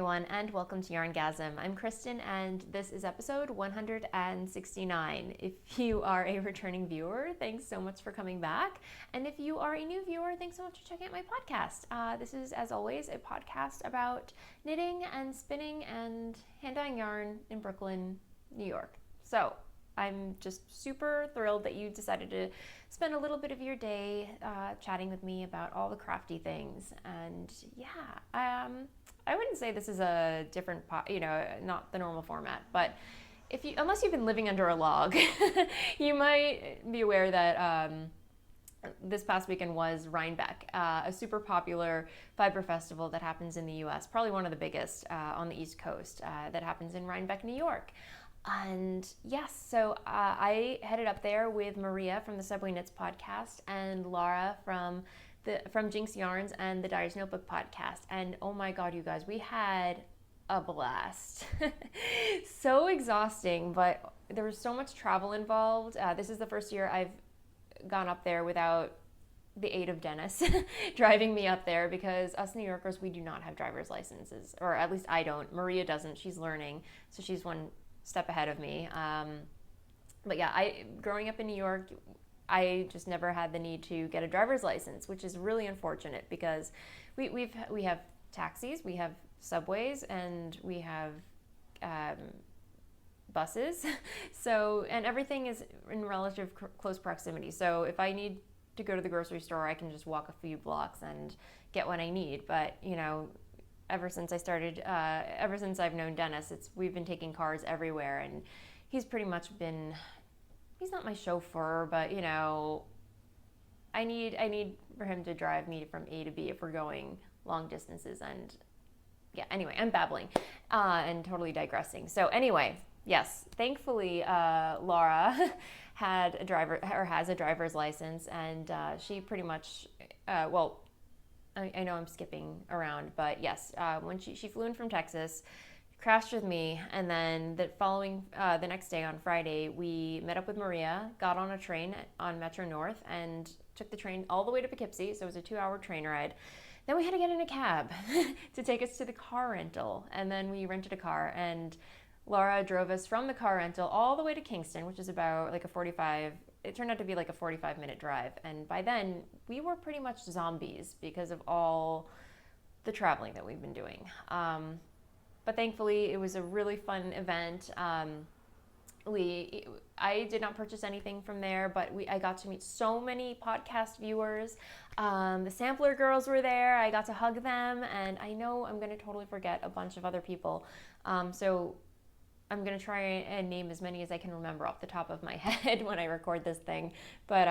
everyone, and welcome to YarnGasm. I'm Kristen, and this is episode 169. If you are a returning viewer, thanks so much for coming back. And if you are a new viewer, thanks so much for checking out my podcast. This is, as always, a podcast about knitting and spinning and hand-dyeing yarn in Brooklyn, New York. So I'm just super thrilled that you decided to spend a little bit of your day chatting with me about all the crafty things. And I wouldn't say this is a different, not the normal format, but unless you've been living under a log, you might be aware that this past weekend was Rhinebeck, a super popular fiber festival that happens in the US, probably one of the biggest on the East Coast, that happens in Rhinebeck, New York. And yes, so I headed up there with Maria from the Subway Knits podcast and Laura from Jinx Yarns and the Dyer's Notebook podcast. And oh my God, you guys, we had a blast. So exhausting, but there was so much travel involved. This is the first year I've gone up there without the aid of Dennis driving me up there, because us New Yorkers, we do not have driver's licenses, or at least I don't. Maria doesn't. She's learning, so she's one step ahead of me. But yeah, growing up in New York, I just never had the need to get a driver's license, which is really unfortunate because we have taxis, we have subways, and we have buses. So, and everything is in relative close proximity. So if I need to go to the grocery store, I can just walk a few blocks and get what I need. But ever since I've known Dennis, we've been taking cars everywhere, and he's pretty much been, he's not my chauffeur, but I need for him to drive me from A to B if we're going long distances. And yeah, anyway, I'm babbling and totally digressing. So anyway, yes, thankfully Laura has a driver's license, and she pretty much I know I'm skipping around, but yes, when she flew in from Texas, crashed with me, and then the next day on Friday, we met up with Maria, got on a train on Metro North, and took the train all the way to Poughkeepsie, so it was a 2-hour train ride. Then we had to get in a cab to take us to the car rental, and then we rented a car, and Laura drove us from the car rental all the way to Kingston, which is about like it turned out to be like a 45-minute drive. And by then, we were pretty much zombies because of all the traveling that we've been doing. But thankfully, it was a really fun event. I did not purchase anything from there, but I got to meet so many podcast viewers. The sampler girls were there. I got to hug them, and I know I'm going to totally forget a bunch of other people. So I'm going to try and name as many as I can remember off the top of my head when I record this thing. But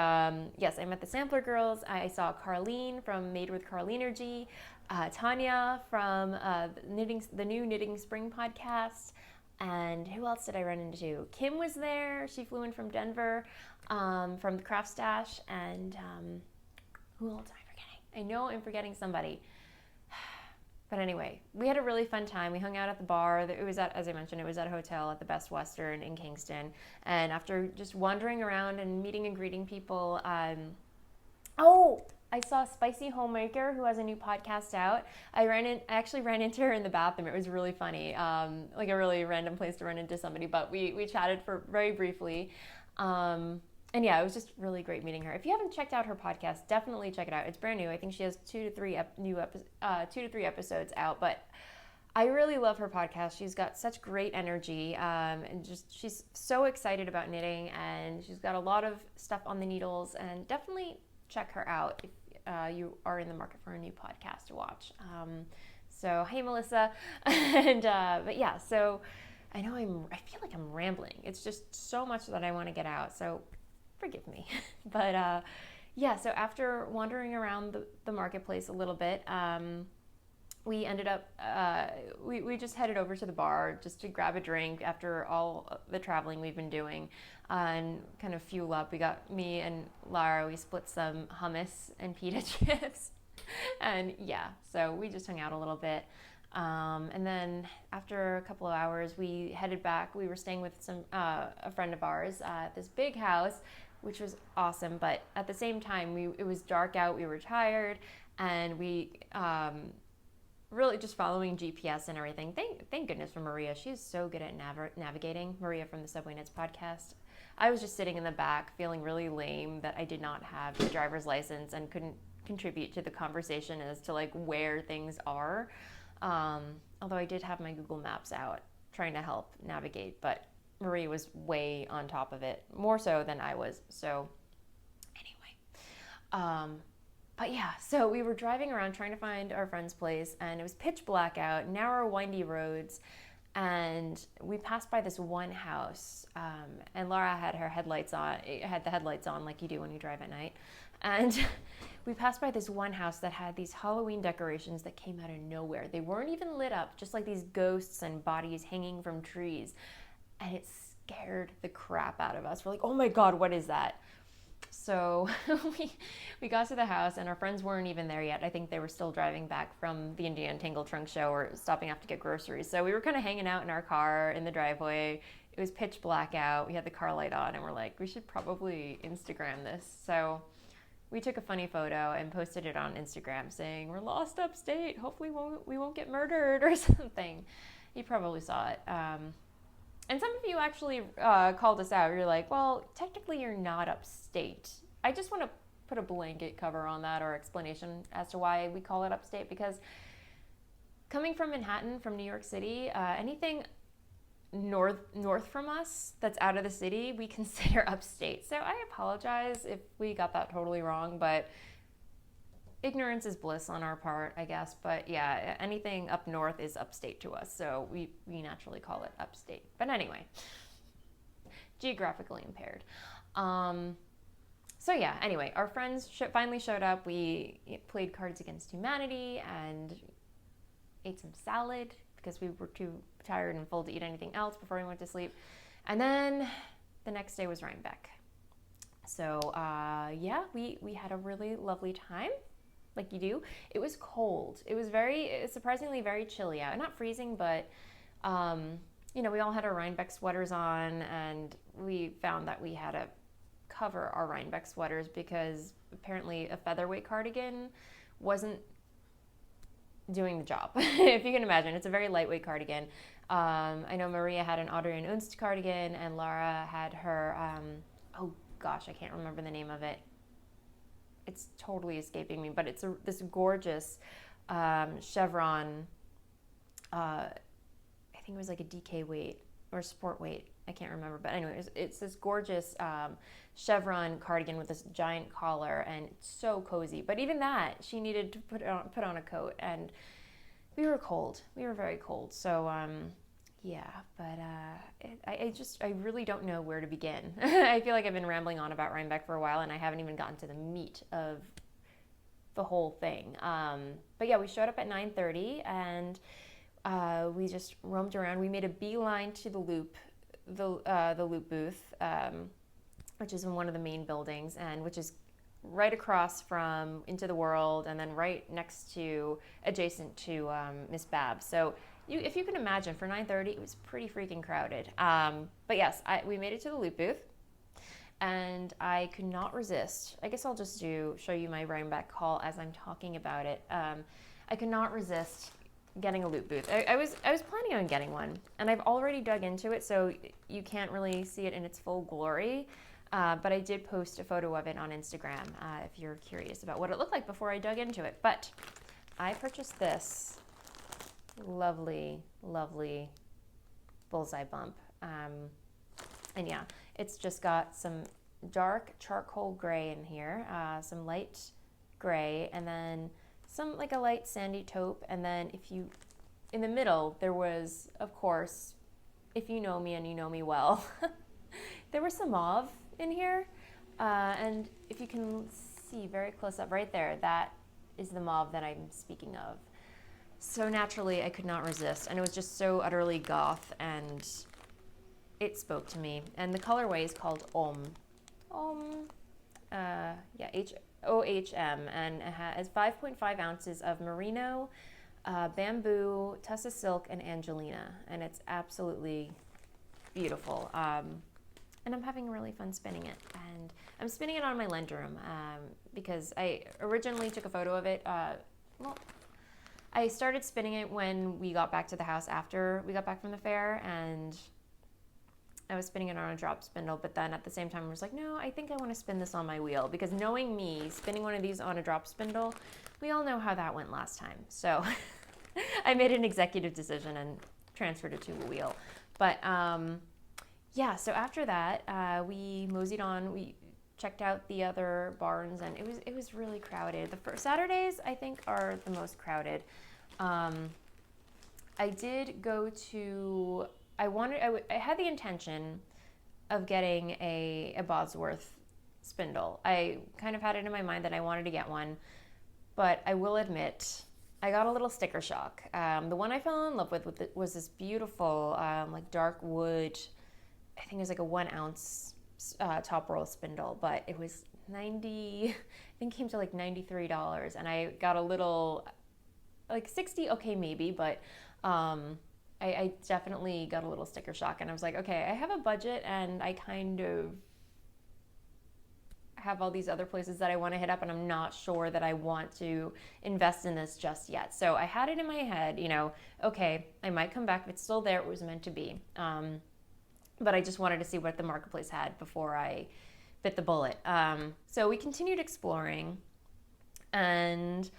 yes, I met the Sampler Girls. I saw Carlene from Made with Carlenergy, Tanya from the new Knitting Spring podcast, and who else did I run into? Kim was there. She flew in from Denver from the Craft Stash, and who else am I forgetting? I know I'm forgetting somebody. But anyway, we had a really fun time. We hung out at the bar. As I mentioned, it was at a hotel at the Best Western in Kingston. And after just wandering around and meeting and greeting people, I saw Spicy Homemaker, who has a new podcast out. I actually ran into her in the bathroom. It was really funny, like a really random place to run into somebody. But we chatted for very briefly. And yeah, it was just really great meeting her. If you haven't checked out her podcast, definitely check it out. It's brand new. I think she has 2 to 3 episodes out. But I really love her podcast. She's got such great energy, and she's so excited about knitting, and she's got a lot of stuff on the needles. And definitely check her out if you are in the market for a new podcast to watch. So hey, Melissa, and but yeah, so I feel like I'm rambling. It's just so much that I want to get out. So forgive me. But yeah, so after wandering around the marketplace a little bit, we ended up, we just headed over to the bar just to grab a drink after all the traveling we've been doing, and kind of fuel up. Me and Lara, we split some hummus and pita chips. And yeah, so we just hung out a little bit. And then after a couple of hours, we headed back. We were staying with a friend of ours at this big house, which was awesome. But at the same time, it was dark out. We were tired, and we really just following GPS and everything. Thank goodness for Maria. She's so good at navigating. Maria from the Subway Nets podcast. I was just sitting in the back feeling really lame that I did not have a driver's license and couldn't contribute to the conversation as to like where things are. Although I did have my Google Maps out trying to help navigate, but Maria was way on top of it, more so than I was. So anyway, but yeah, so we were driving around trying to find our friend's place, and it was pitch black out, narrow, windy roads, and we passed by this one house, and Laura had her headlights on, had the headlights on like you do when you drive at night, and we passed by this one house that had these Halloween decorations that came out of nowhere. They weren't even lit up, just like these ghosts and bodies hanging from trees, and it scared the crap out of us. We're like, oh my God, what is that? So we got to the house, and our friends weren't even there yet. I think they were still driving back from the Indian Tangle Trunk show or stopping off to get groceries. So we were kind of hanging out in our car in the driveway. It was pitch black out. We had the car light on, and we're like, we should probably Instagram this. So we took a funny photo and posted it on Instagram saying, we're lost upstate. Hopefully we won't get murdered or something. You probably saw it. And some of you actually called us out. You're like, well, technically you're not upstate. I just want to put a blanket cover on that or explanation as to why we call it upstate, because coming from Manhattan, from New York City, anything north from us that's out of the city, we consider upstate. So I apologize if we got that totally wrong, but ignorance is bliss on our part, I guess. But yeah, anything up north is upstate to us, so we naturally call it upstate. But anyway, geographically impaired. So yeah, anyway, our friends finally showed up. We played Cards Against Humanity and ate some salad because we were too tired and full to eat anything else before we went to sleep. And then the next day was Rhinebeck. So yeah, we had a really lovely time, like you do. It was cold. It was surprisingly very chilly out. Not freezing, but you know, we all had our Rhinebeck sweaters on, and we found that we had to cover our Rhinebeck sweaters because apparently a featherweight cardigan wasn't doing the job. If you can imagine, it's a very lightweight cardigan. I know Maria had an Adrian Unst cardigan, and Laura had her, oh gosh, I can't remember the name of it. It's totally escaping me, but it's this gorgeous chevron, I think it was like a DK weight or sport weight. I can't remember, but anyway, it's this gorgeous chevron cardigan with this giant collar, and it's so cozy. But even that, she needed to put on a coat, and we were cold. We were very cold. So yeah, but I really don't know where to begin. I feel like I've been rambling on about Rhinebeck for a while, and I haven't even gotten to the meat of the whole thing. But yeah, we showed up at 9:30, and we just roamed around. We made a beeline to the Loop booth, which is in one of the main buildings, and which is right across from Into the World, and then right next to, adjacent to Miss Babs. So if you can imagine, for 9:30, it was pretty freaking crowded. But yes, we made it to the Loop booth, and I could not resist. I guess I'll just show you my Rhinebeck haul as I'm talking about it. I could not resist getting a Loop booth. I was planning on getting one, and I've already dug into it, so you can't really see it in its full glory. But I did post a photo of it on Instagram if you're curious about what it looked like before I dug into it. But I purchased this lovely, lovely bullseye bump. And yeah, it's just got some dark charcoal gray in here, some light gray, and then some like a light sandy taupe. And then in the middle, there was, of course, if you know me and you know me well, there was some mauve in here. And if you can see very close up right there, that is the mauve that I'm speaking of. So naturally, I could not resist. And it was just so utterly goth, and it spoke to me. And the colorway is called yeah, OHM, and it has 5.5 ounces of merino, bamboo, tussa silk, and angelina, and it's absolutely beautiful. And I'm having really fun spinning it, and I'm spinning it on my Lendroom because I originally took a photo of it. Well, I started spinning it when we got back to the house after we got back from the fair, and I was spinning it on a drop spindle, but then at the same time I was like, no, I think I want to spin this on my wheel, because knowing me, spinning one of these on a drop spindle, we all know how that went last time. So I made an executive decision and transferred it to a wheel. But yeah, so after that, we moseyed on. We checked out the other barns, and it was really crowded. The first Saturdays, I think, are the most crowded. I did go to. I had the intention of getting a Bosworth spindle. I kind of had it in my mind that I wanted to get one, but I will admit I got a little sticker shock. The one I fell in love with was this beautiful like dark wood. I think it was like a 1 ounce top roll spindle, but it was 90. I think it came to like $93, and I got a little like 60. Okay, maybe, but. I definitely got a little sticker shock, and I was like, okay, I have a budget, and I kind of have all these other places that I want to hit up, and I'm not sure that I want to invest in this just yet. So I had it in my head, okay, I might come back if it's still there. It was meant to be. But I just wanted to see what the marketplace had before I bit the bullet. So we continued exploring, and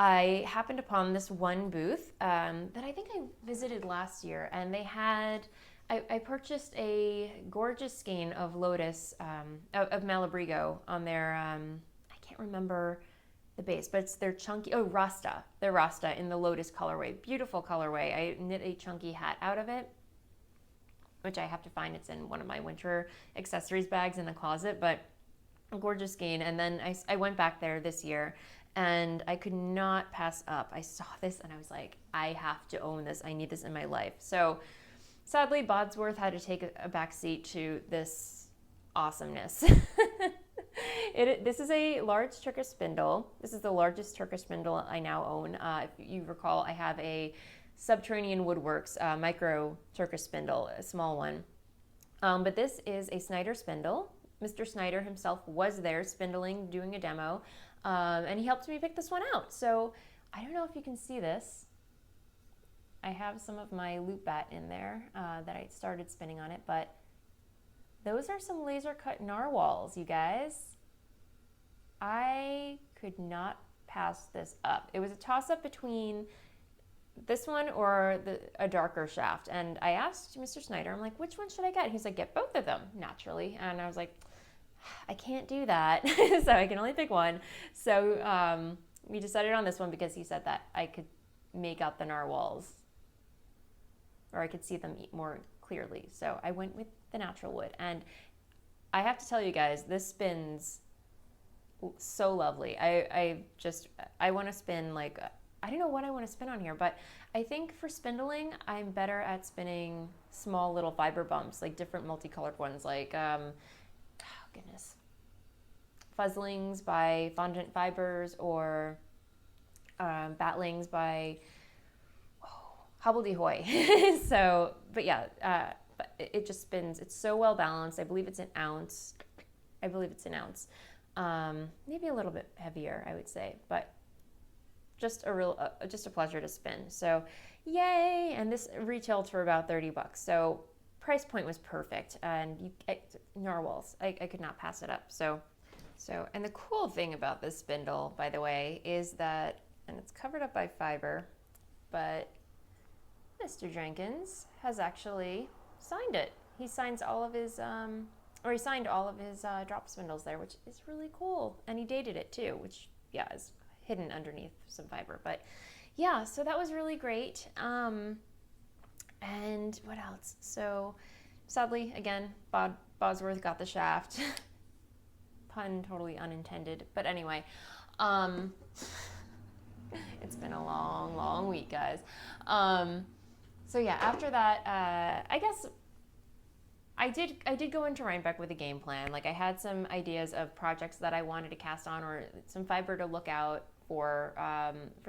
I happened upon this one booth that I think I visited last year, and they had, I purchased a gorgeous skein of Lotus, of Malabrigo on their, I can't remember the base, but it's their chunky, Rasta. Their Rasta in the Lotus colorway. Beautiful colorway. I knit a chunky hat out of it, which I have to find. It's in one of my winter accessories bags in the closet, but a gorgeous skein. And then I went back there this year, and I could not pass up. I saw this and I was like, I have to own this. I need this in my life. So sadly, Bosworth had to take a back seat to this awesomeness. This is a large Turkish spindle. This is the largest Turkish spindle I now own. If you recall, I have a Subterranean Woodworks micro Turkish spindle, a small one. But this is a Snyder spindle. Mr. Snyder himself was there spindling, doing a demo. And he helped me pick this one out. So I don't know if you can see this. I have some of my loop bat in there that I started spinning on it, but those are some laser cut narwhals, you guys. I could not pass this up. It was a toss up between this one or a darker shaft. And I asked Mr. Snyder, I'm like, which one should I get? He's like, get both of them, naturally. And I was like, I can't do that, so I can only pick one. So we decided on this one because he said that I could make out the narwhals, or I could see them more clearly. So I went with the natural wood, and I have to tell you guys, this spins so lovely. I want to spin like, I don't know what I want to spin on here, but I think for spindling, I'm better at spinning small little fiber bumps, like different multicolored ones, like goodness, Fuzzlings by Fondant Fibers, or Batlings by Hobbledehoy. So, but yeah, but it just spins. It's so well balanced. I believe it's an ounce. Maybe a little bit heavier, I would say, but just a pleasure to spin. So, yay! And this retailed for about $30. So price point was perfect, and narwhals, I could not pass it up. So, and the cool thing about this spindle, by the way, is that, and it's covered up by fiber, but Mr. Jenkins has actually signed it. He signs all of his, he signed all of his drop spindles there, which is really cool. And he dated it too, which, yeah, is hidden underneath some fiber. But yeah, so that was really great. And what else? So sadly, again, Bosworth got the shaft. Pun totally unintended. But anyway, it's been a long, long week, guys. So yeah, after that, I guess I did go into Rhinebeck with a game plan. Like, I had some ideas of projects that I wanted to cast on, or some fiber to look out for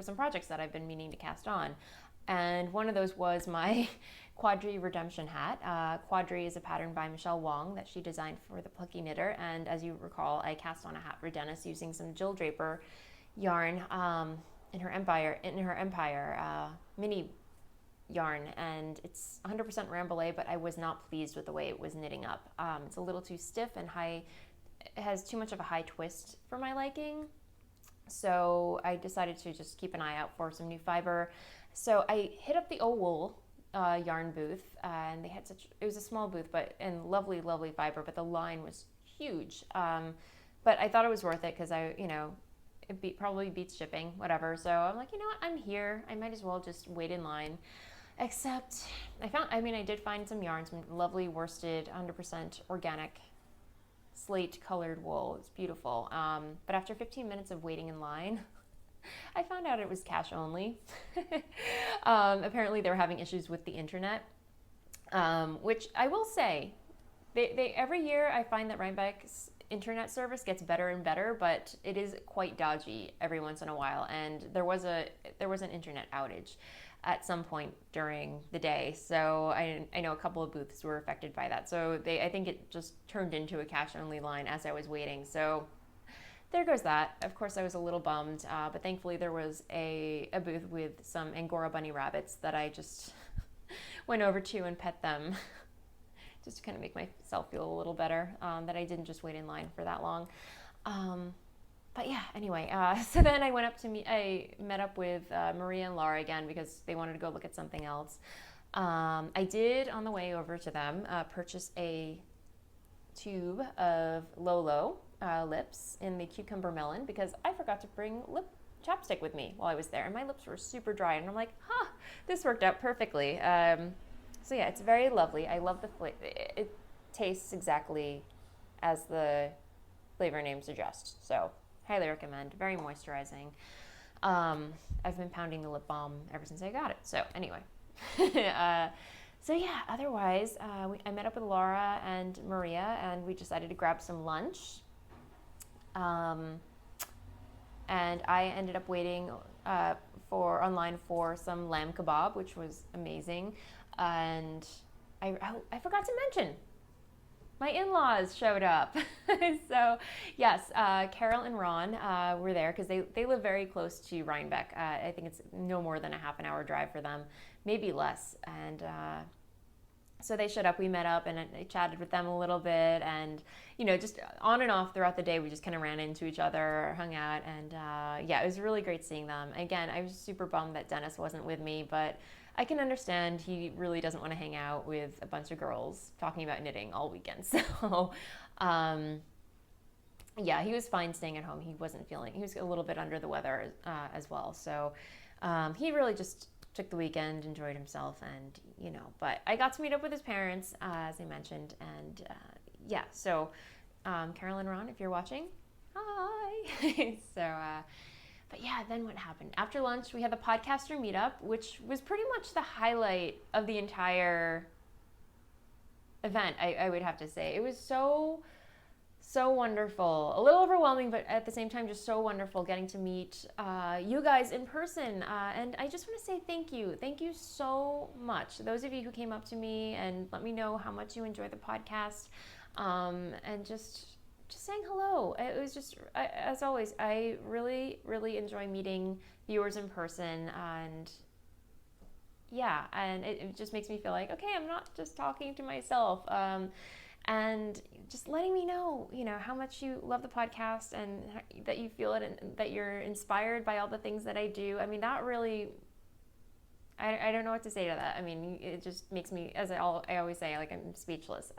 some projects that I've been meaning to cast on. And one of those was my Quadri Redemption hat. Quadri is a pattern by Michelle Wong that she designed for the Plucky Knitter. And as you recall, I cast on a hat for Dennis using some Jill Draper yarn. mini yarn, and it's 100% Rambouillet, but I was not pleased with the way it was knitting up. It's a little too stiff and high. It has too much of a high twist for my liking. So I decided to just keep an eye out for some new fiber. So I hit up the Wool yarn booth, and they had it was a small booth, and lovely, lovely fiber, but the line was huge. But I thought it was worth it because probably beats shipping, whatever. So I'm like, you know what, I'm here. I might as well just wait in line. Except I did find some yarn, some lovely worsted, 100% organic slate colored wool. It's beautiful. But after 15 minutes of waiting in line, I found out it was cash only. Apparently they were having issues with the internet, which I will say, they every year I find that Rhinebeck's internet service gets better and better, but it is quite dodgy every once in a while. And there was an internet outage at some point during the day. So I know a couple of booths were affected by that. So I think it just turned into a cash only line as I was waiting. So there goes that. Of course, I was a little bummed, but thankfully there was a booth with some Angora bunny rabbits that I just went over to and pet them just to kind of make myself feel a little better, that I didn't just wait in line for that long. But yeah, anyway, so then I met up with Maria and Laura again because they wanted to go look at something else. I did, on the way over to them, purchase a tube of Lolo lips in the cucumber melon because I forgot to bring lip chapstick with me while I was there, and my lips were super dry, and I'm like, this worked out perfectly. So yeah, it's very lovely. I love the flavor. It tastes exactly as the flavor name suggests, so highly recommend. Very moisturizing. I've been pounding the lip balm ever since I got it. So anyway, so yeah, otherwise, I met up with Laura and Maria, and we decided to grab some lunch. And I ended up waiting online for some lamb kebab, which was amazing. And I forgot to mention, my in-laws showed up. So yes, Carol and Ron were there because they live very close to Rhinebeck. I think it's no more than a half an hour drive for them, maybe less. And so they showed up, we met up, and I chatted with them a little bit, and just on and off throughout the day, we just kind of ran into each other, hung out, and yeah, it was really great seeing them. Again, I was super bummed that Dennis wasn't with me, but I can understand he really doesn't want to hang out with a bunch of girls talking about knitting all weekend. So yeah, he was fine staying at home. He was a little bit under the weather as well. So he really just took the weekend, enjoyed himself, and but I got to meet up with his parents, as I mentioned, and yeah, so Carol and Ron, if you're watching, hi. So but yeah, then what happened? After lunch, we had the podcaster meetup, which was pretty much the highlight of the entire event, I would have to say. It was so wonderful. A little overwhelming, but at the same time, just so wonderful getting to meet you guys in person. And I just want to say thank you. Thank you so much. Those of you who came up to me and let me know how much you enjoy the podcast, and just saying hello. It was just, as always, I really, really enjoy meeting viewers in person, and yeah, and it just makes me feel like, okay, I'm not just talking to myself, and just letting me know, how much you love the podcast and that you feel it and that you're inspired by all the things that I do. I mean, that really, I don't know what to say to that. I mean, it just makes me, as I always say, like, I'm speechless.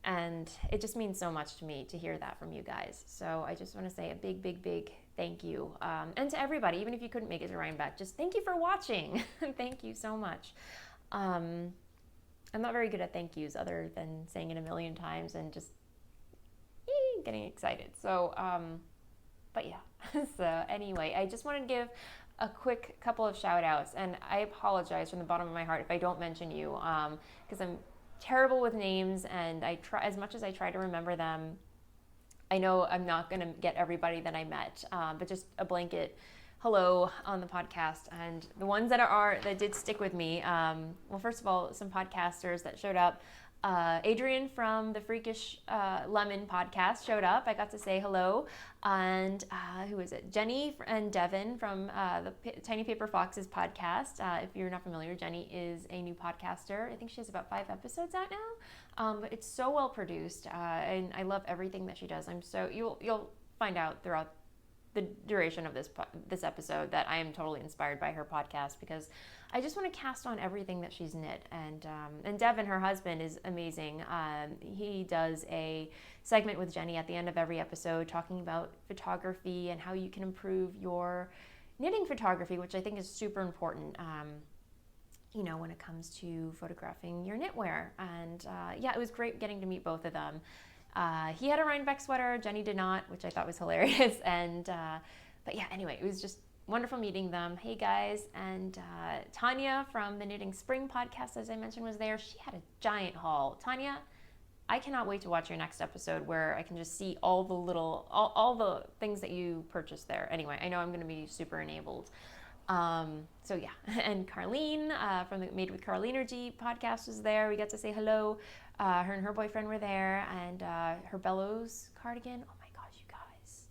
And it just means so much to me to hear that from you guys. So I just want to say a big, big, big thank you. And to everybody, even if you couldn't make it to Rhinebeck, just thank you for watching. Thank you so much. I'm not very good at thank yous other than saying it a million times and just getting excited. So, but yeah. So anyway, I just wanted to give a quick couple of shout outs, and I apologize from the bottom of my heart if I don't mention you, because I'm terrible with names, and I try as much as I try to remember them. I know I'm not going to get everybody that I met, but just a blanket hello on the podcast. And the ones that did stick with me, well, first of all, some podcasters that showed up, Adrian from the Freakish Lemon podcast showed up. I got to say hello. And who is it? Jenny and Devin from the Tiny Paper Foxes podcast. If you're not familiar, Jenny is a new podcaster. I think she has about 5 episodes out now. But it's so well produced, and I love everything that she does. You'll find out throughout the duration of this episode that I am totally inspired by her podcast, because I just want to cast on everything that she's knit. And Devin, her husband, is amazing. He does a segment with Jenny at the end of every episode talking about photography and how you can improve your knitting photography, which I think is super important. When it comes to photographing your knitwear. And it was great getting to meet both of them. He had a Rhinebeck sweater, Jenny did not, which I thought was hilarious. Anyway, it was just wonderful meeting them. Hey guys. And Tanya from the Knitting Spring podcast, as I mentioned, was there. She had a giant haul. Tanya, I cannot wait to watch your next episode where I can just see all the things that you purchased there. Anyway, I know I'm going to be super enabled. And Carlene from the Made with Carlenergy podcast was there. We got to say hello. Her and her boyfriend were there, and her Bellows cardigan. Oh my gosh, you guys.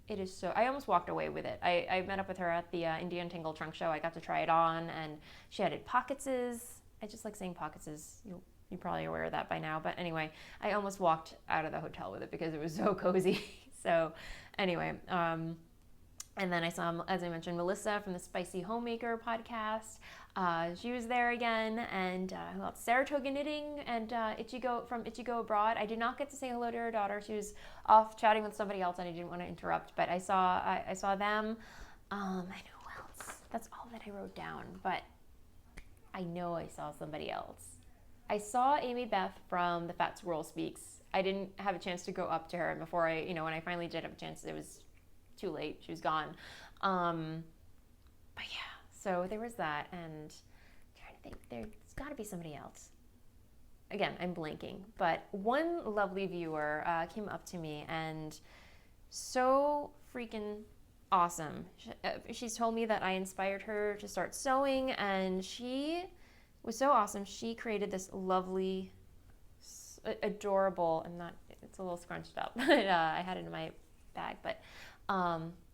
It is so, I almost walked away with it. I met up with her at the Indian Tingle Trunk Show. I got to try it on, and she added pocketses. I just like saying pocketses. You're probably aware of that by now. But anyway, I almost walked out of the hotel with it because it was so cozy. So anyway, and then I saw, as I mentioned, Melissa from the Spicy Homemaker podcast. She was there again, and who else? Saratoga Knitting and Ichigo from Ichigo Abroad. I did not get to say hello to her daughter. She was off chatting with somebody else, and I didn't want to interrupt. But I saw them. I know who else. That's all that I wrote down. But I know I saw somebody else. I saw Amy Beth from The Fat Squirrel Speaks. I didn't have a chance to go up to her, and before when I finally did have a chance, it was too late. She was gone. So there was that, and I'm trying to think, there's got to be somebody else. Again, I'm blanking, but one lovely viewer came up to me, and so freaking awesome. She's told me that I inspired her to start sewing, and she was so awesome. She created this lovely, adorable, it's a little scrunched up, but I had it in my bag, but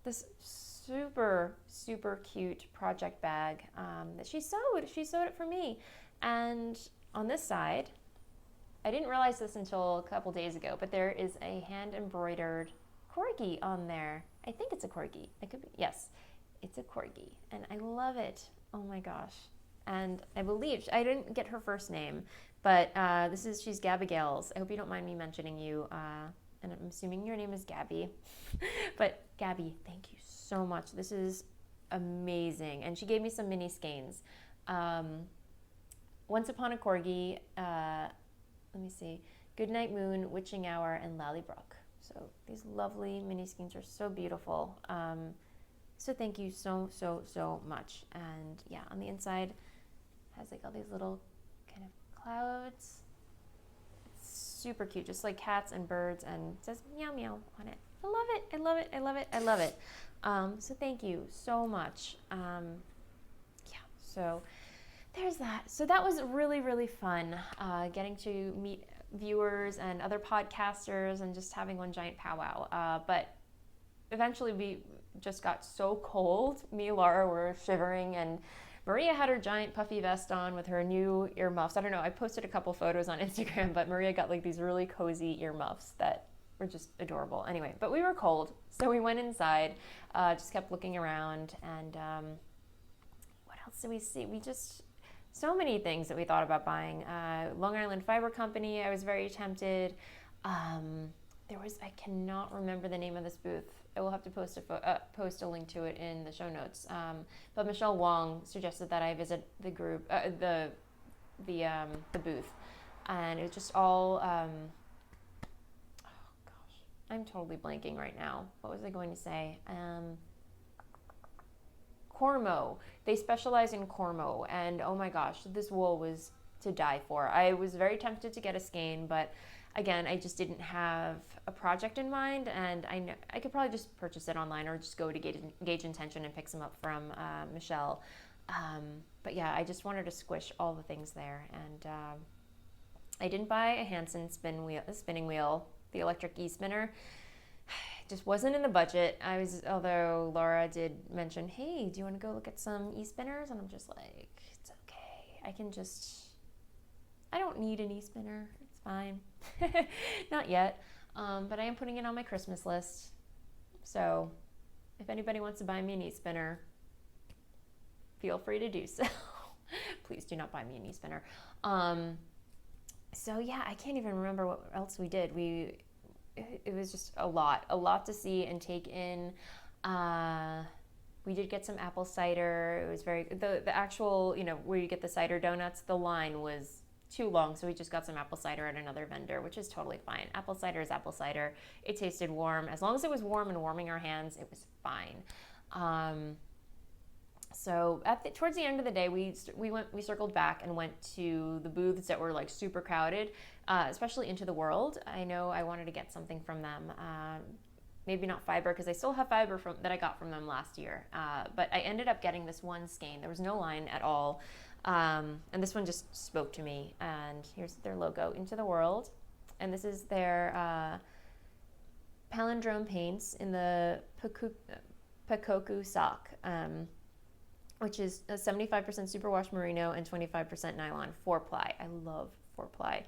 this super, super cute project bag that she sewed. She sewed it for me. And on this side, I didn't realize this until a couple days ago, but there is a hand-embroidered corgi on there. I think it's a corgi. It could be. Yes, it's a corgi. And I love it. Oh my gosh. And I believe, I didn't get her first name, but she's Gabby Gales. I hope you don't mind me mentioning you. And I'm assuming your name is Gabby. But Gabby, thank you so much. This is amazing. And she gave me some mini skeins. Once Upon a Corgi, let me see, Goodnight Moon, Witching Hour, and Lallybrook. So these lovely mini skeins are so beautiful. So thank you so, so, so much. And yeah, on the inside has like all these little kind of clouds. Super cute, just like cats and birds, and it says meow meow on it. I love it. I love it. I love it. I love it. So thank you so much. So there's that. So that was really, really fun, getting to meet viewers and other podcasters and just having one giant powwow. But eventually we just got so cold. Me and Laura were shivering, and Maria had her giant puffy vest on with her new earmuffs. I don't know, I posted a couple photos on Instagram, but Maria got like these really cozy earmuffs that were just adorable. Anyway, but we were cold, so we went inside, just kept looking around, and what else did we see? So many things that we thought about buying. Long Island Fiber Company, I was very tempted. I cannot remember the name of this booth. I will have to post a link to it in the show notes. But Michelle Wong suggested that I visit the group, the booth, and it was just all. Oh gosh, I'm totally blanking right now. What was I going to say? Cormo. They specialize in cormo, and oh my gosh, this wool was to die for. I was very tempted to get a skein, but again, I just didn't have a project in mind, and I know I could probably just purchase it online or just go to Gauge Intention and pick some up from Michelle. But yeah, I just wanted to squish all the things there, and I didn't buy a Hanson spinning wheel, the electric e-spinner. It just wasn't in the budget. Although Laura did mention, hey, do you want to go look at some e-spinners? And I'm just like, it's okay. I don't need an e-spinner. It's fine. Not yet. But I am putting it on my Christmas list. So if anybody wants to buy me an e-spinner, feel free to do so. Please do not buy me an e-spinner. So yeah, I can't even remember what else we did. It was just a lot to see and take in. We did get some apple cider. It was the actual, where you get the cider donuts, the line was too long, so we just got some apple cider at another vendor, which is totally fine. Apple cider is apple cider. It tasted warm. As long as it was warm and warming our hands, it was fine. So towards the end of the day, we circled back and went to the booths that were like super crowded, especially Into the World. I know I wanted to get something from them. Maybe not fiber, because I still have fiber that I got from them last year. But I ended up getting this one skein. There was no line at all. And this one just spoke to me. And here's their logo, Into the World. And this is their palindrome paints in the Pakoku sock. Which is a 75% superwash merino and 25% nylon 4-ply. I love 4-ply.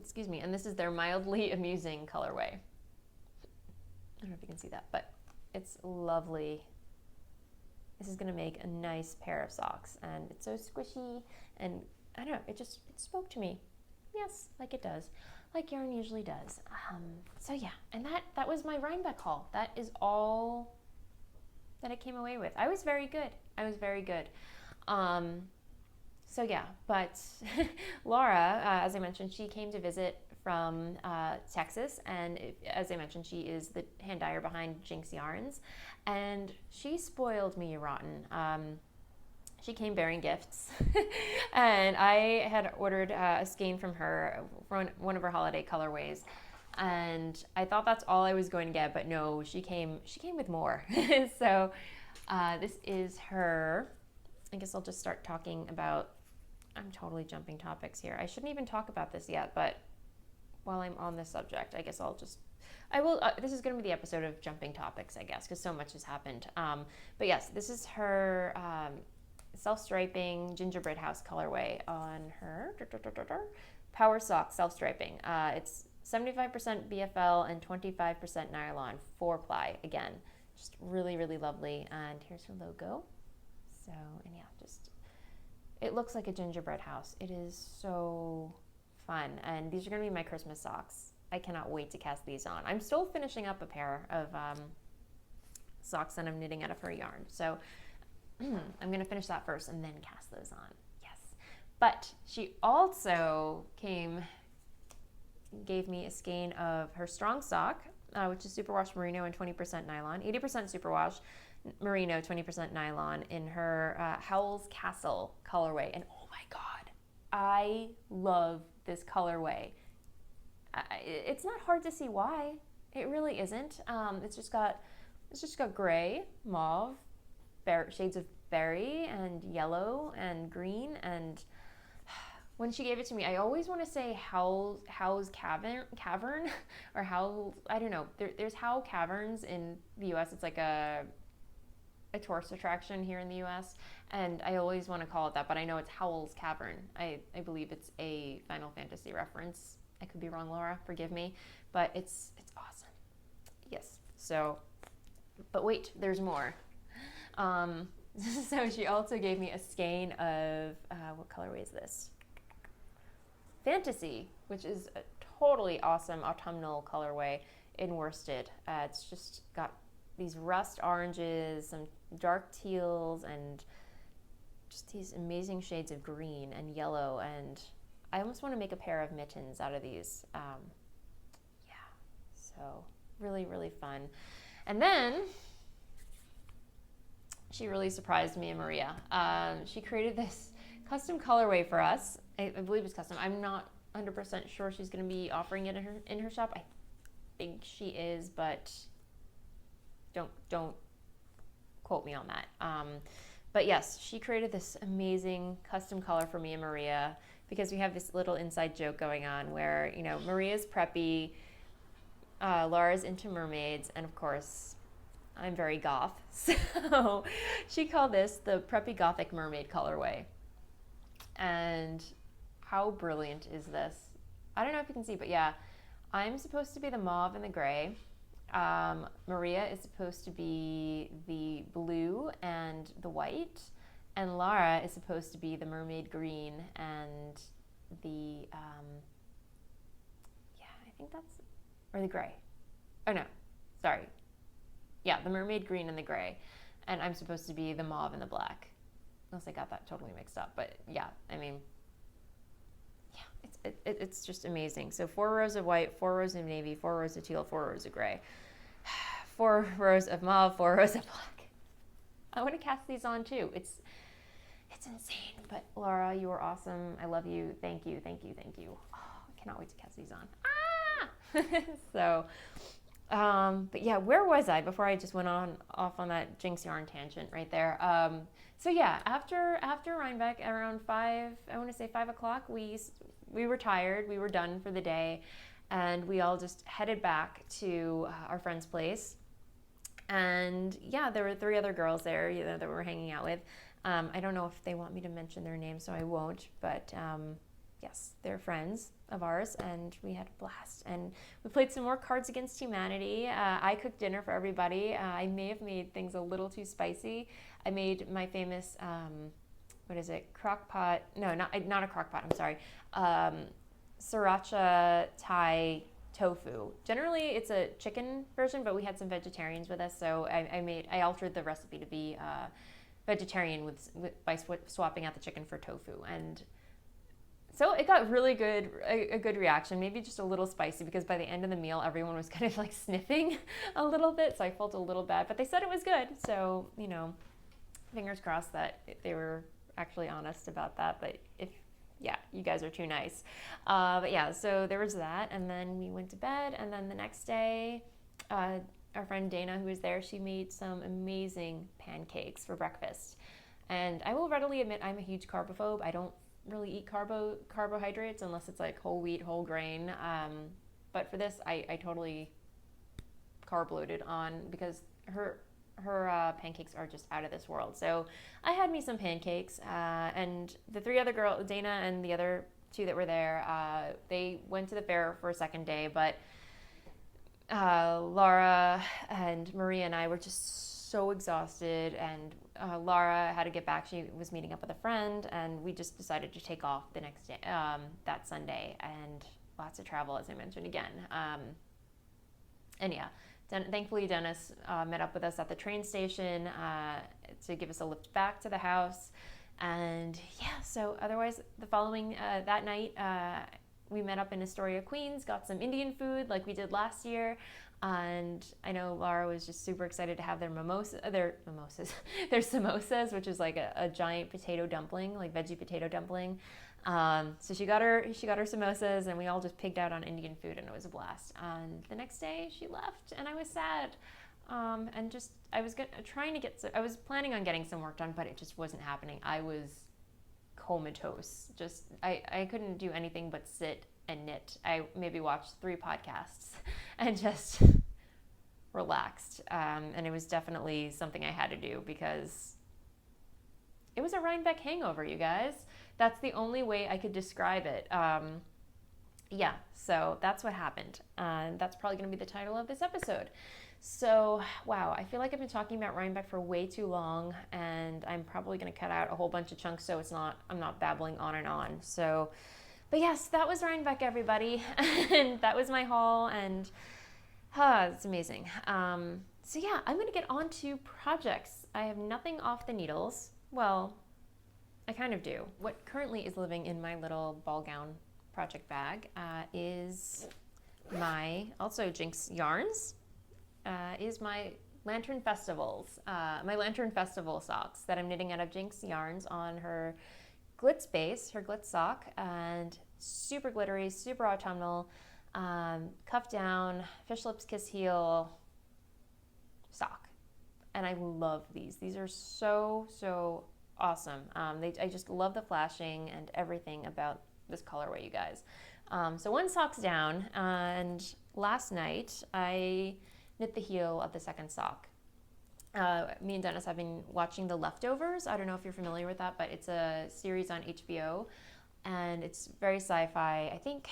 Excuse me. And this is their mildly amusing colorway. I don't know if you can see that, but it's lovely. This is going to make a nice pair of socks, and it's so squishy, and I don't know, it spoke to me. Yes, like it does, like yarn usually does. So yeah, and that was my Rhinebeck haul. That is all that I came away with. I was very good. So yeah, but Laura, as I mentioned, she came to visit from Texas, and as I mentioned, she is the hand dyer behind Jinx Yarns, and she spoiled me rotten. She came bearing gifts, and I had ordered a skein from her for one of her holiday colorways, and I thought that's all I was going to get, but no, she came with more. So this is her. I guess I'll just start talking about, I'm totally jumping topics here. I shouldn't even talk about this yet, but while I'm on this subject, I guess I will, this is going to be the episode of jumping topics, I guess, because so much has happened. But yes, this is her self-striping gingerbread house colorway on her Power Sock self-striping. It's 75% BFL and 25% nylon 4-ply. Again, just really, really lovely. And here's her logo. So, and yeah, it looks like a gingerbread house. It is so fun. And these are going to be my Christmas socks. I cannot wait to cast these on. I'm still finishing up a pair of socks that I'm knitting out of her yarn. So I'm going to finish that first and then cast those on. Yes. But she also gave me a skein of her strong sock, which is superwash merino and 20% nylon, 80% superwash merino, 20% nylon in her Howell's Castle colorway. And oh my God, I love this colorway. It's not hard to see why. It really isn't. It's just got gray, mauve, shades of berry and yellow and green. And when she gave it to me, I always want to say Howell's Cavern or Howell, I don't know. There's Howell Caverns in the U.S. It's like a tourist attraction here in the U.S. and I always want to call it that, but I know it's Howell's Cavern. I believe it's a Final Fantasy reference. I could be wrong, Laura, forgive me, but it's awesome. Yes. So, but wait, there's more. So she also gave me a skein of what colorway is this? Fantasy, which is a totally awesome autumnal colorway in worsted. It's just got these rust oranges, some dark teals, and just these amazing shades of green and yellow. And I almost want to make a pair of mittens out of these. Yeah, so really, really fun. And then she really surprised me and Maria. She created this custom colorway for us. I believe it's custom. I'm not 100% sure she's going to be offering it in her shop. I think she is, but don't quote me on that. But yes, she created this amazing custom color for me and Maria. because we have this little inside joke going on where, you know, Maria's preppy, Laura's into mermaids, and of course, I'm very goth. So she called this the preppy gothic mermaid colorway. And how brilliant is this? I don't know if you can see, but yeah, I'm supposed to be the mauve and the gray. Maria is supposed to be the blue and the white. And Lara is supposed to be the mermaid green and the, I think that's, or the gray. Oh no, sorry. Yeah, the mermaid green and the gray. And I'm supposed to be the mauve and the black. Unless I got that totally mixed up. But yeah, I mean, yeah, it's just amazing. So 4 rows of white, 4 rows of navy, 4 rows of teal, 4 rows of gray. 4 rows of mauve, 4 rows of black. I want to cast these on too. It's insane. But Laura, you are awesome. I love you. Thank you, thank you, thank you. Oh, I cannot wait to cast these on. So, but yeah, where was I before I just went off on that Jinx yarn tangent right there? So yeah, after Rhinebeck around 5, I want to say 5 o'clock, we were tired, we were done for the day, and we all just headed back to our friend's place. And yeah, there were 3 other girls there, you know, that we were hanging out with. I don't know if they want me to mention their names, so I won't, but yes, they're friends of ours, and we had a blast. And we played some more Cards Against Humanity. I cooked dinner for everybody. I may have made things a little too spicy. I made my famous, crock pot? No, not a crock pot, I'm sorry. Sriracha Thai tofu. Generally, it's a chicken version, but we had some vegetarians with us, so I altered the recipe to be vegetarian by swapping out the chicken for tofu. And so it got really good, a good reaction, maybe just a little spicy, because by the end of the meal, everyone was kind of like sniffing a little bit, so I felt a little bad, but they said it was good. So, you know, fingers crossed that they were actually honest about that, but you guys are too nice. But yeah, so there was that, and then we went to bed, and then the next day, our friend Dana, who was there, she made some amazing pancakes for breakfast. And I will readily admit I'm a huge carbophobe. I don't really eat carbohydrates unless it's like whole wheat, whole grain. But for this, I totally carb loaded on, because her pancakes are just out of this world. So I had me some pancakes, and the 3 other girls, Dana and the other 2 that were there, they went to the fair for a second day, but Laura and Maria and I were just so exhausted, and Laura had to get back. She was meeting up with a friend, and we just decided to take off the next day, that Sunday, and lots of travel, as I mentioned again. And yeah, thankfully Dennis met up with us at the train station to give us a lift back to the house. And yeah, so otherwise the following, that night, we met up in Astoria, Queens, got some Indian food like we did last year. And I know Laura was just super excited to have their their samosas, which is like a giant potato dumpling, like veggie potato dumpling. So she got her samosas, and we all just pigged out on Indian food, and it was a blast. And the next day she left, and I was sad. And just I was planning on getting some work done, but it just wasn't happening. I was comatose. Just I couldn't do anything but sit and knit. I maybe watched 3 podcasts and just relaxed. And it was definitely something I had to do, because it was a Rhinebeck hangover, you guys. That's the only way I could describe it. Yeah, so that's what happened. And that's probably going to be the title of this episode. So, wow, I feel like I've been talking about Rhinebeck for way too long, and I'm probably going to cut out a whole bunch of chunks so I'm not babbling on and on. So, but yes, that was Rhinebeck, everybody. And that was my haul, and it's amazing. So yeah, I'm going to get on to projects. I have nothing off the needles. Well, I kind of do. What currently is living in my little ball gown project bag is my, also Jinx yarns, is my Lantern Festivals, my Lantern Festival socks that I'm knitting out of Jinx yarns on her glitz base, her glitz sock, and super glittery, super autumnal, cuff down, fish lips kiss heel sock. And I love these. These are so awesome. I just love the flashing and everything about this colorway, you guys. So one sock's down, and last night I knit the heel of the second sock. Me and Dennis have been watching The Leftovers. I don't know if you're familiar with that, but it's a series on HBO, and it's very sci-fi. I think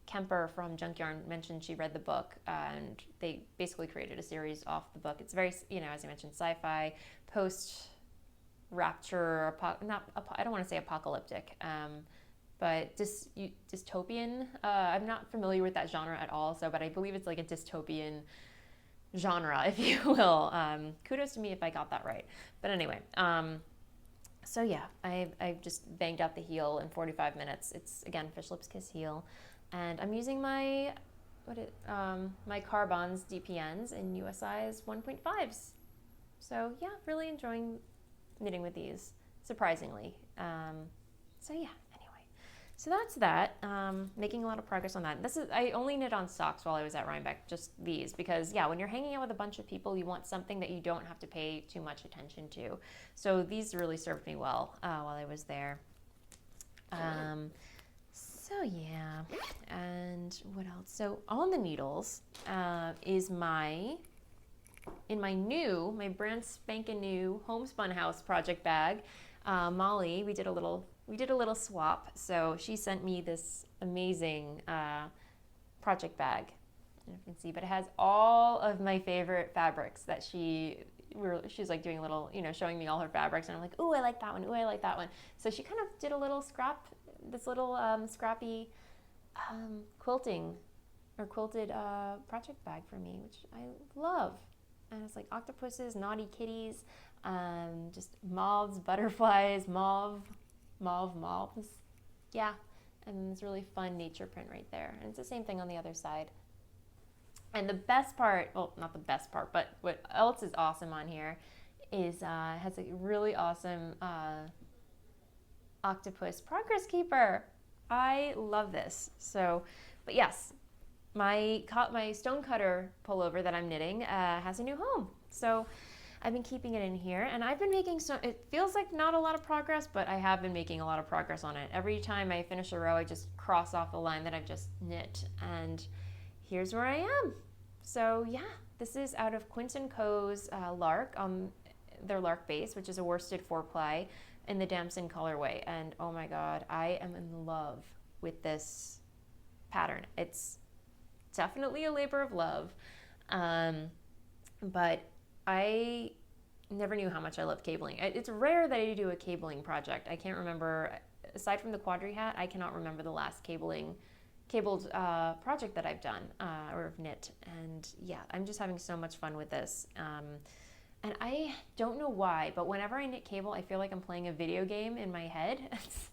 Kemper from Junk Yarn mentioned she read the book, and they basically created a series off the book. It's very, as I mentioned, sci-fi, post-rapture, I don't want to say apocalyptic, but dystopian. I'm not familiar with that genre at all, but I believe it's like a dystopian genre, if you will. Kudos to me if I got that right. But anyway, so yeah, I just banged out the heel in 45 minutes. It's, again, Fish Lips Kiss heel. And I'm using my Carbons DPNs in US size 1.5s. So yeah, really enjoying knitting with these, surprisingly. So yeah, anyway. So that's that. Making a lot of progress on that. I only knit on socks while I was at Rhinebeck, just these, because yeah, when you're hanging out with a bunch of people, you want something that you don't have to pay too much attention to. So these really served me well while I was there. So yeah, and what else? So on the needles is my brand spanking new Homespun House project bag. Molly, we did a little swap. So she sent me this amazing project bag. I don't know if you can see, but it has all of my favorite fabrics that she's like doing a little, showing me all her fabrics, and I'm like, ooh, I like that one. Ooh, I like that one. So she kind of did a little scrappy quilting or quilted project bag for me, which I love. And it's like octopuses, naughty kitties, just moths, butterflies, moths. Yeah, and this really fun nature print right there. And it's the same thing on the other side. And the best part, well, not the best part, but what else is awesome on here is has a really awesome octopus progress keeper. I love this. So, but yes, my stonecutter pullover that I'm knitting has a new home. So I've been keeping it in here, and I've been making it feels like not a lot of progress, but I have been making a lot of progress on it. Every time I finish a row, I just cross off the line that I've just knit, and here's where I am. So yeah, this is out of Quint & Co.'s Lark, their Lark base, which is a worsted 4-ply in the Damson colorway. And oh my God, I am in love with this pattern. It's definitely a labor of love. But I never knew how much I love cabling. It's rare that I do a cabling project. I can't remember, aside from the quadri hat, I cannot remember the last cabled project that I've done or knit. And yeah, I'm just having so much fun with this. And I don't know why, but whenever I knit cable, I feel like I'm playing a video game in my head. It's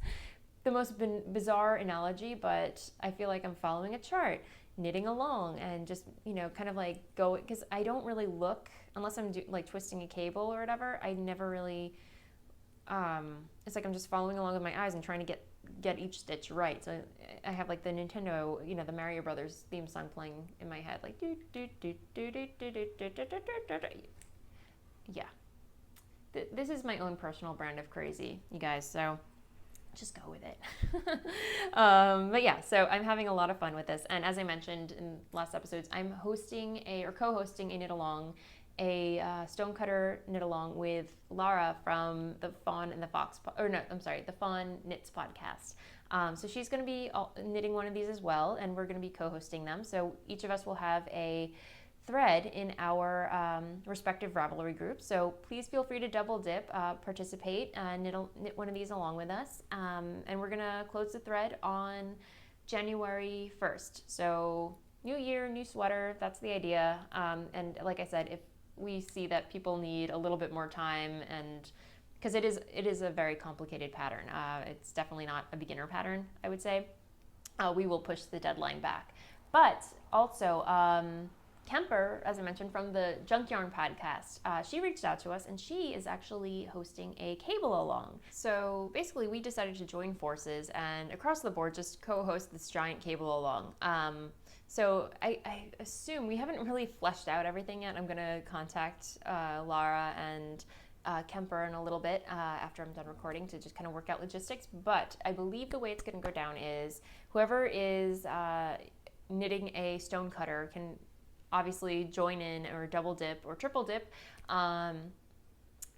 the most bizarre analogy, but I feel like I'm following a chart, knitting along, and just, kind of like go, because I don't really look, unless I'm like twisting a cable or whatever, I never really, it's like I'm just following along with my eyes and trying to get each stitch right. So I have like the Nintendo, the Mario Brothers theme song playing in my head, like do do do do do do do do do do do. Yeah, this is my own personal brand of crazy, you guys, so just go with it. But yeah, so I'm having a lot of fun with this, and as I mentioned in last episodes, I'm co-hosting a knit along, a stonecutter knit along with Lara from the Fawn and the Fox, the Fawn Knits podcast. So she's going to be knitting one of these as well, and we're going to be co-hosting them, so each of us will have a thread in our respective Ravelry groups. So please feel free to double dip, participate, knit one of these along with us. And we're gonna close the thread on January 1st. So new year, new sweater, that's the idea. And like I said, if we see that people need a little bit more time, and because it is a very complicated pattern. It's definitely not a beginner pattern, I would say. We will push the deadline back. But also, Kemper, as I mentioned, from the Junk Yarn podcast, she reached out to us, and she is actually hosting a cable along. So basically, we decided to join forces and across the board just co-host this giant cable along. So I assume we haven't really fleshed out everything yet. I'm going to contact Lara and Kemper in a little bit after I'm done recording to just kind of work out logistics. But I believe the way it's going to go down is whoever is knitting a stone cutter can obviously join in or double dip or triple dip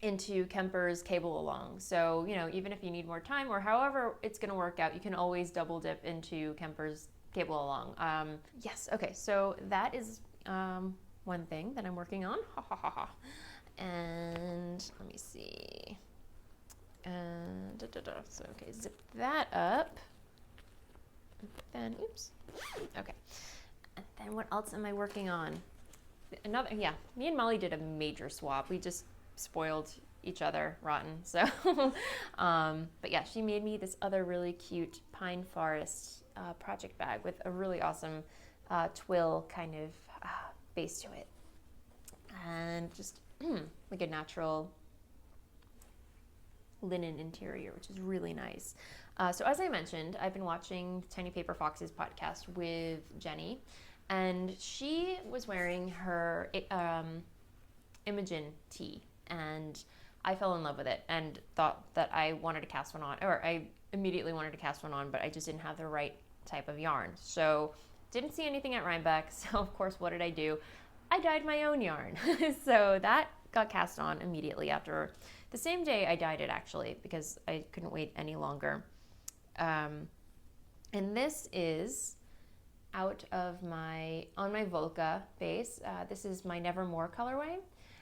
into Kemper's cable along. So, even if you need more time or however it's going to work out, you can always double dip into Kemper's cable along. Yes, okay, so that is one thing that I'm working on. And let me see. So, okay, zip that up. Then, oops. Okay. And then what else am I working on? Me and Molly did a major swap. We just spoiled each other rotten. So, but yeah, she made me this other really cute pine forest project bag with a really awesome twill kind of base to it. And just like a natural linen interior, which is really nice. So as I mentioned, I've been watching Tiny Paper Fox's podcast with Jenny, and she was wearing her Imogen tee, and I fell in love with it and thought that I wanted to cast one on, or I immediately wanted to cast one on, but I just didn't have the right type of yarn. So didn't see anything at Rhinebeck, so of course, what did I do? I dyed my own yarn. So that got cast on immediately after. The same day I dyed it, actually, because I couldn't wait any longer. And this is on my Volca base. This is my Nevermore colorway.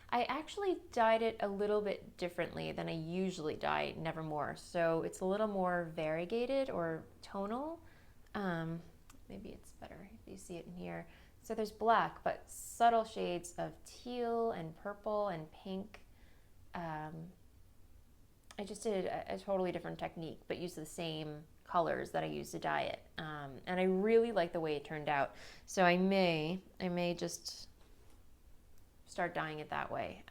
I actually dyed it a little bit differently than I usually dye Nevermore. So it's a little more variegated or tonal. Maybe it's better if you see it in here. So there's black, but subtle shades of teal and purple and pink. I just did a totally different technique, but used the same colors that I used to dye it. And I really like the way it turned out. So I may just start dyeing it that way.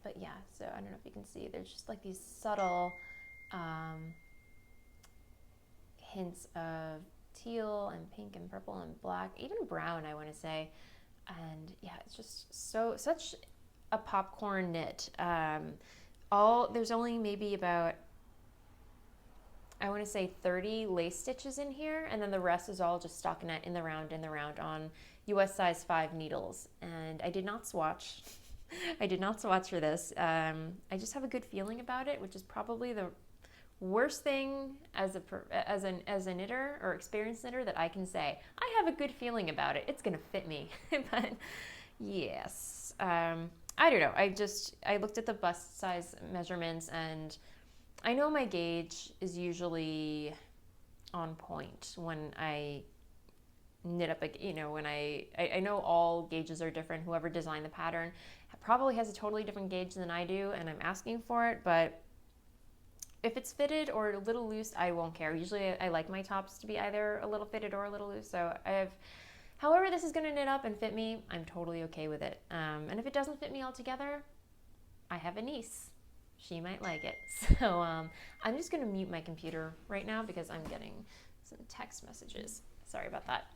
But yeah, so I don't know if you can see, there's just like these subtle hints of teal and pink and purple and black, even brown, I want to say. And yeah, it's just such a popcorn knit. There's only maybe about, I want to say 30 lace stitches in here, and then the rest is all just stockinette in the round on US size 5 needles. And I did not swatch. I did not swatch for this. I just have a good feeling about it, which is probably the worst thing as a knitter or experienced knitter that I can say. I have a good feeling about it. It's gonna fit me. But yes, I don't know. I looked at the bust size measurements, and I know my gauge is usually on point when I knit up when I know all gauges are different. Whoever designed the pattern probably has a totally different gauge than I do, and I'm asking for it, but if it's fitted or a little loose, I won't care. Usually I like my tops to be either a little fitted or a little loose. So however this is going to knit up and fit me, I'm totally okay with it. And if it doesn't fit me altogether, I have a niece. She might like it. So I'm just going to mute my computer right now because I'm getting some text messages. Sorry about that.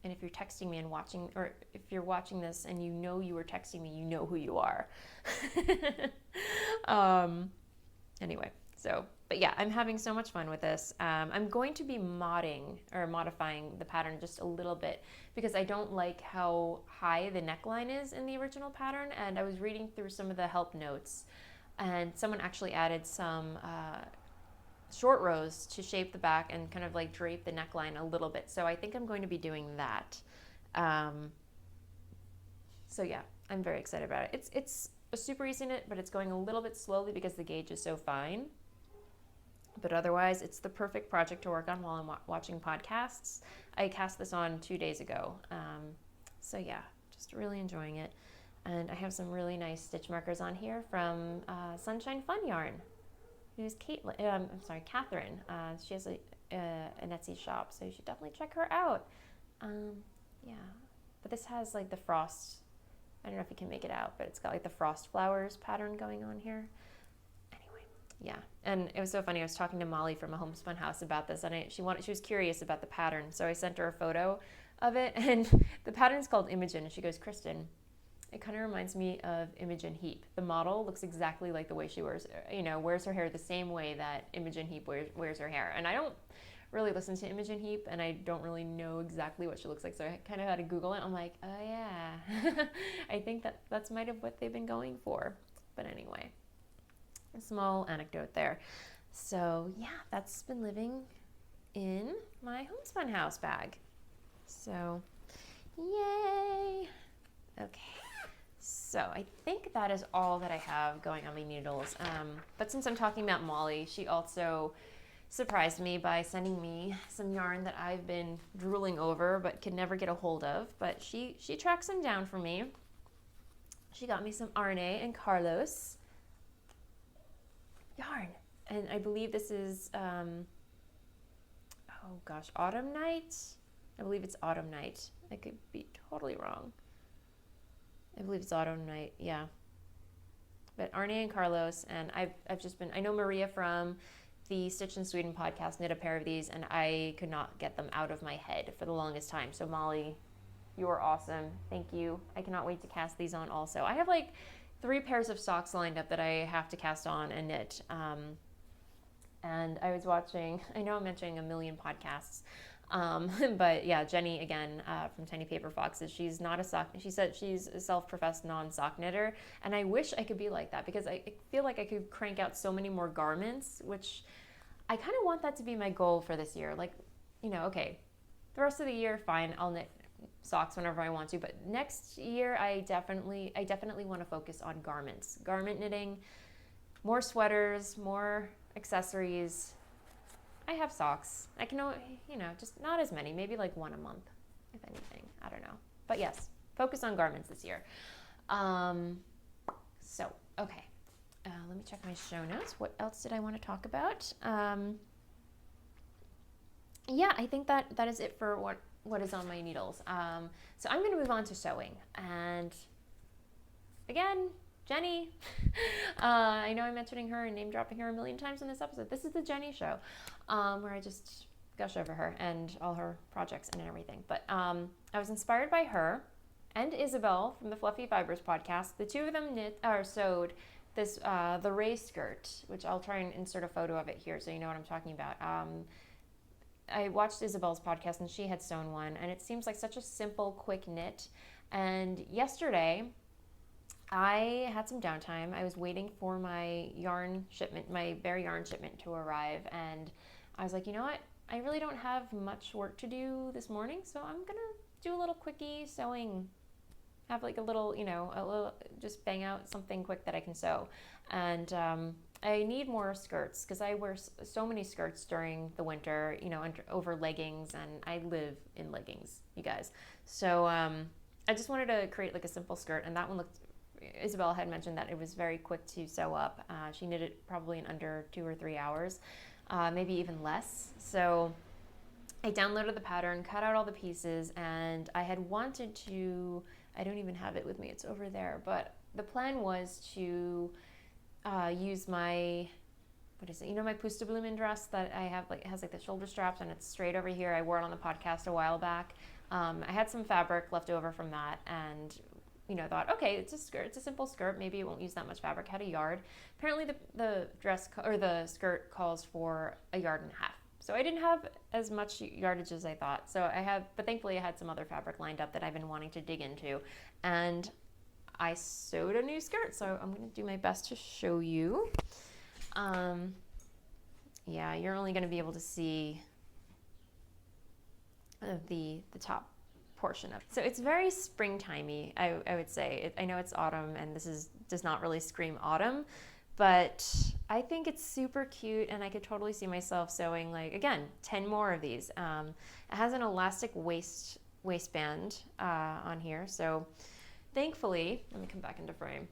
And if you're texting me and watching, or if you're watching this and you know you were texting me, you know who you are. Anyway, but yeah, I'm having so much fun with this. I'm going to be modifying the pattern just a little bit because I don't like how high the neckline is in the original pattern. And I was reading through some of the help notes, and someone actually added some short rows to shape the back and kind of like drape the neckline a little bit. So I think I'm going to be doing that. So yeah, I'm very excited about it. It's a super easy knit, but it's going a little bit slowly because the gauge is so fine. But otherwise, it's the perfect project to work on while I'm watching podcasts. I cast this on 2 days ago. So yeah, just really enjoying it. And I have some really nice stitch markers on here from Sunshine Fun Yarn, who's Catherine. She has an Etsy shop, so you should definitely check her out. Yeah, but this has like the frost. I don't know if you can make it out, but it's got like the frost flowers pattern going on here. Anyway, yeah, and it was so funny. I was talking to Molly from a Homespun House about this, and she was curious about the pattern, so I sent her a photo of it, and the pattern is called Imogen, and she goes, Kristen, it kind of reminds me of Imogen Heap. The model looks exactly like the way she wears her hair the same way that Imogen Heap wears her hair. And I don't really listen to Imogen Heap, and I don't really know exactly what she looks like, so I kind of had to Google it. I'm like, oh yeah, I think that's might have what they've been going for. But anyway, a small anecdote there. So yeah, that's been living in my homespun house bag. So yay. Okay, so I think that is all that I have going on my needles. But since I'm talking about Molly, she also surprised me by sending me some yarn that I've been drooling over but could never get a hold of. But she tracked some down for me. She got me some Arne and Carlos yarn. And I believe this is, Autumn Night? I believe it's Autumn Night. I could be totally wrong. I believe it's Autumn Night, yeah. But Arne and Carlos, and I know Maria from the Stitch in Sweden podcast knit a pair of these, and I could not get them out of my head for the longest time. So Molly, you are awesome. Thank you. I cannot wait to cast these on also. I have like 3 pairs of socks lined up that I have to cast on and knit. And I was watching, I know I'm mentioning a million podcasts, but yeah, Jenny again from Tiny Paper Foxes. She's not a sock. She said she's a self-professed non-sock knitter, and I wish I could be like that because I feel like I could crank out so many more garments, which I kind of want that to be my goal for this year. Like, okay, the rest of the year, fine, I'll knit socks whenever I want to, but next year I definitely want to focus on garments, garment knitting, more sweaters, more accessories. I have socks. I can, just not as many, maybe like 1 a month, if anything. I don't know. But yes, focus on garments this year. Okay. Let me check my show notes. What else did I want to talk about? Yeah, I think that is it for what is on my needles. So I'm going to move on to sewing. And again, Jenny. I know I'm mentioning her and name dropping her a million times in this episode. This is the Jenny show, where I just gush over her and all her projects and everything. But I was inspired by her and Isabel from the Fluffy Fibers podcast. The two of them sewed this the Ray skirt, which I'll try and insert a photo of it here so you know what I'm talking about. I watched Isabel's podcast and she had sewn one, and it seems like such a simple, quick knit. And yesterday, I had some downtime. I was waiting for my yarn shipment, my bare yarn shipment to arrive, and I was like, you know what? I really don't have much work to do this morning, so I'm gonna do a little quickie sewing. Have like a little, just bang out something quick that I can sew. And I need more skirts because I wear so many skirts during the winter, over leggings, and I live in leggings, you guys. So I just wanted to create like a simple skirt, and that one looked, Isabel had mentioned that it was very quick to sew up. She knit it probably in under 2 or 3 hours, maybe even less. So I downloaded the pattern, cut out all the pieces, and I had wanted to, I don't even have it with me, it's over there, but the plan was to use my, my Pusteblumen dress that I have, like, it has like the shoulder straps and it's straight over here. I wore it on the podcast a while back. I had some fabric left over from that, and thought, okay, it's a skirt, it's a simple skirt, maybe it won't use that much fabric. Had a yard. Apparently the dress or the skirt calls for 1.5 yards. So I didn't have as much yardage as I thought. But thankfully I had some other fabric lined up that I've been wanting to dig into, and I sewed a new skirt. So I'm going to do my best to show you. Yeah, you're only going to be able to see the top portion of it. So it's very springtimey, I would say. I know it's autumn, and does not really scream autumn, but I think it's super cute, and I could totally see myself sewing, like, again, 10 more of these. It has an elastic waistband on here, so thankfully, let me come back into frame.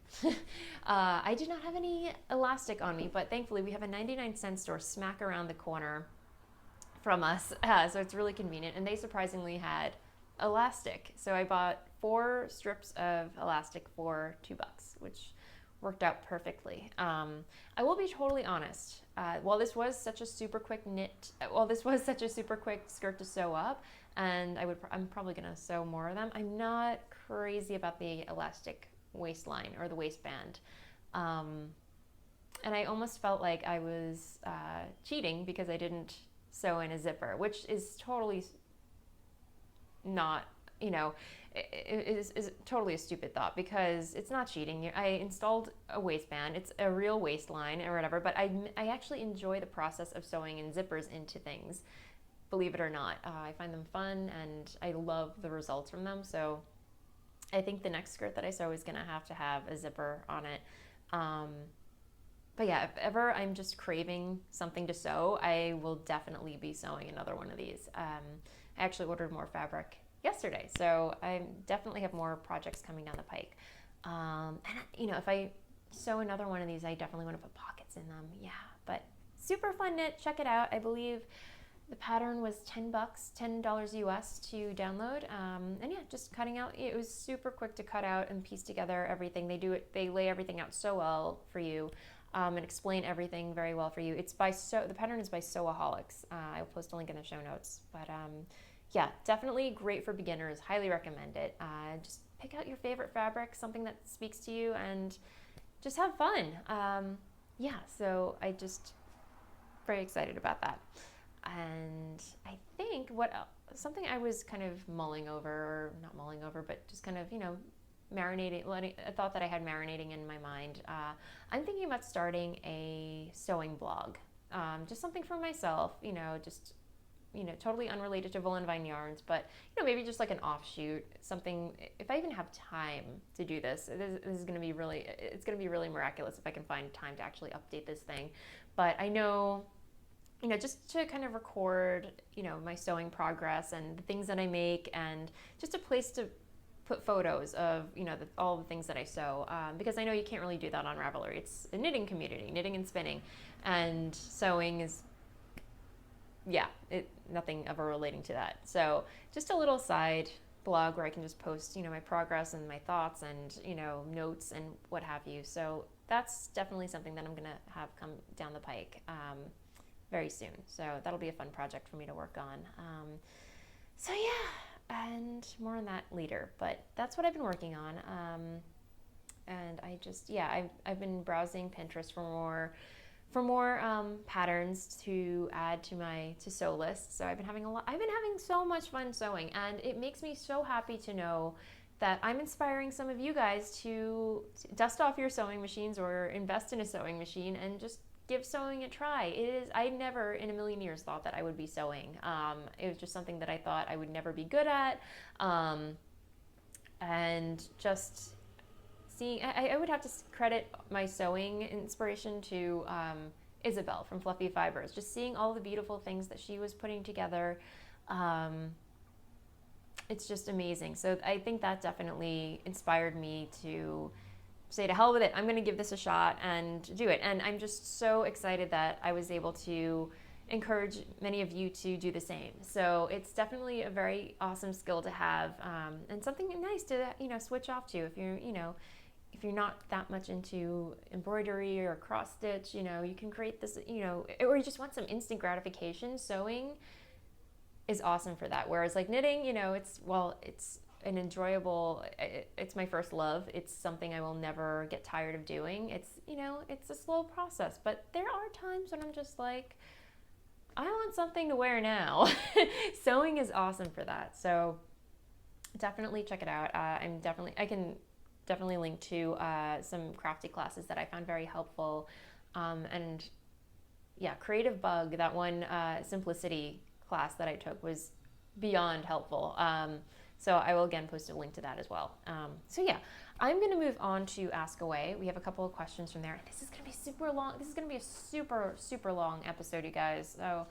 I do not have any elastic on me, but thankfully we have a 99-cent store smack around the corner from us, so it's really convenient, and they surprisingly had elastic. So I bought 4 strips of elastic for $2, which worked out perfectly. I will be totally honest. While this was such a super quick skirt to sew up, and I'm probably gonna sew more of them. I'm not crazy about the elastic waistline or the waistband, and I almost felt like I was cheating because I didn't sew in a zipper, which is totally not, is totally a stupid thought, because it's not cheating. I installed a waistband. It's a real waistline or whatever, but I actually enjoy the process of sewing in zippers into things, believe it or not. I find them fun, and I love the results from them. So I think the next skirt that I sew is going to have a zipper on it. But yeah, if ever I'm just craving something to sew, I will definitely be sewing another one of these. I actually ordered more fabric yesterday, so I definitely have more projects coming down the pike. And if I sew another one of these, I definitely want to put pockets in them. Yeah, but super fun knit. Check it out. I believe the pattern was $10 US to download. And yeah, just cutting out. It was super quick to cut out and piece together everything. They lay everything out so well for you. And explain everything very well for you. The pattern is by Sewaholics. I'll post a link in the show notes. But yeah, definitely great for beginners. Highly recommend it. Just pick out your favorite fabric, something that speaks to you, and just have fun. Yeah, so I just very excited about that. And I think something I was kind of but just kind of, marinating, a thought that I had marinating in my mind. I'm thinking about starting a sewing blog, just something for myself, totally unrelated to Voolenvine yarns, but maybe just like an offshoot, something. If I even have time to do this is going to be it's going to be really miraculous if I can find time to actually update this thing. But I know, just to kind of record, my sewing progress and the things that I make, and just a place to put photos of, all the things that I sew, because I know you can't really do that on Ravelry. It's a knitting community, knitting and spinning, and sewing is, nothing ever relating to that. So just a little side blog where I can just post, my progress and my thoughts and, notes and what have you. So that's definitely something that I'm going to have come down the pike very soon. So that'll be a fun project for me to work on. So yeah, and more on that later, but that's what I've been working on. And I just, I've been browsing Pinterest for more patterns to add to sew list. So I've been having so much fun sewing, and it makes me so happy to know that I'm inspiring some of you guys to dust off your sewing machines or invest in a sewing machine and just give sewing a try. I never in a million years thought that I would be sewing. It was just something that I thought I would never be good at. And just seeing, I would have to credit my sewing inspiration to Isabel from Fluffy Fibers. Just seeing all the beautiful things that she was putting together. It's just amazing. So I think that definitely inspired me to say, to hell with it, I'm going to give this a shot and do it. And I'm just so excited that I was able to encourage many of you to do the same. So it's definitely a very awesome skill to have, and something nice to, switch off to if you're not that much into embroidery or cross stitch. You can create this, or you just want some instant gratification. Sewing is awesome for that. Whereas like knitting, it's an enjoyable, it's my first love. It's something I will never get tired of doing. It's a slow process, but there are times when I'm just like, I want something to wear now. Sewing is awesome for that. So definitely check it out. I can definitely link to some crafty classes that I found very helpful. And yeah, Creative Bug, that one simplicity class that I took was beyond helpful. So I will again post a link to that as well. So yeah, I'm going to move on to Ask Away. We have a couple of questions from there. This is going to be super long. This is going to be a super, super long episode, you guys. So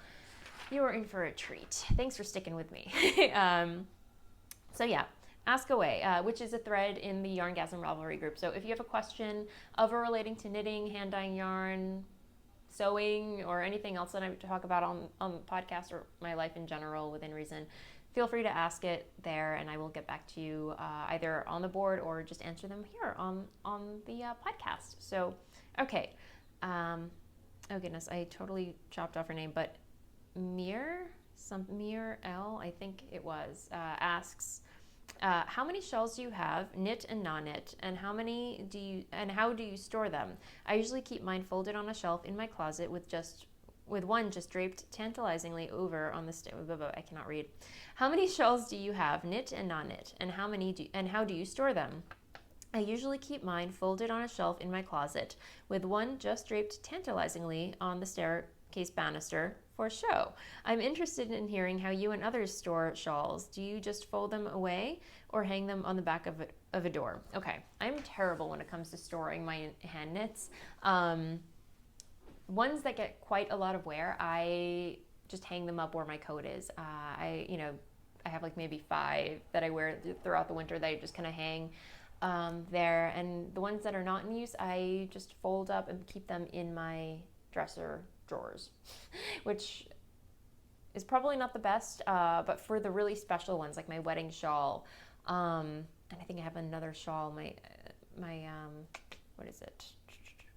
you are in for a treat. Thanks for sticking with me. So yeah, Ask Away, which is a thread in the YarnGasm Ravelry group. So if you have a question of or relating to knitting, hand dyeing yarn, sewing, or anything else that I talk about on the podcast, or my life in general within reason, feel free to ask it there, and I will get back to you either on the board or just answer them here on the podcast. So, okay. Oh goodness, I totally chopped off her name, but Mir L, I think it was, asks, how many shells do you have, knit and non-knit, and how do you store them? I usually keep mine folded on a shelf in my closet with one just draped tantalizingly over on the I cannot read. How many shells do you have, knit and non-knit, and how do you store them? I usually keep mine folded on a shelf in my closet, with one just draped tantalizingly on the staircase banister for show. I'm interested in hearing how you and others store shawls. Do you just fold them away or hang them on the back of a door? Okay, I'm terrible when it comes to storing my hand knits. Ones that get quite a lot of wear, I just hang them up where my coat is. I have like maybe 5 that I wear throughout the winter that I just kind of hang there, and the ones that are not in use, I just fold up and keep them in my dresser drawers, which is probably not the best, but for the really special ones, like my wedding shawl, and I think I have another shawl, my what is it?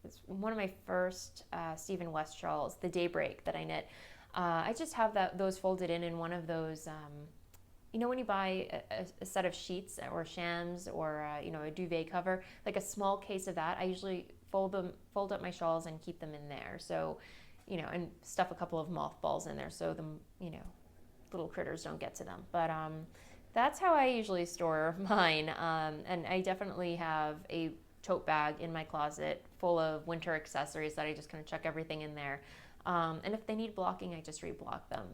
It's one of my first Stephen West shawls, the Daybreak that I knit. I just have those folded in one of those. When you buy a set of sheets or shams or a duvet cover, like a small case of that, I usually fold up my shawls and keep them in there. So, and stuff a couple of mothballs in there so the little critters don't get to them. But that's how I usually store mine. And I definitely have a tote bag in my closet full of winter accessories that I just kind of chuck everything in there. And if they need blocking, I just reblock them.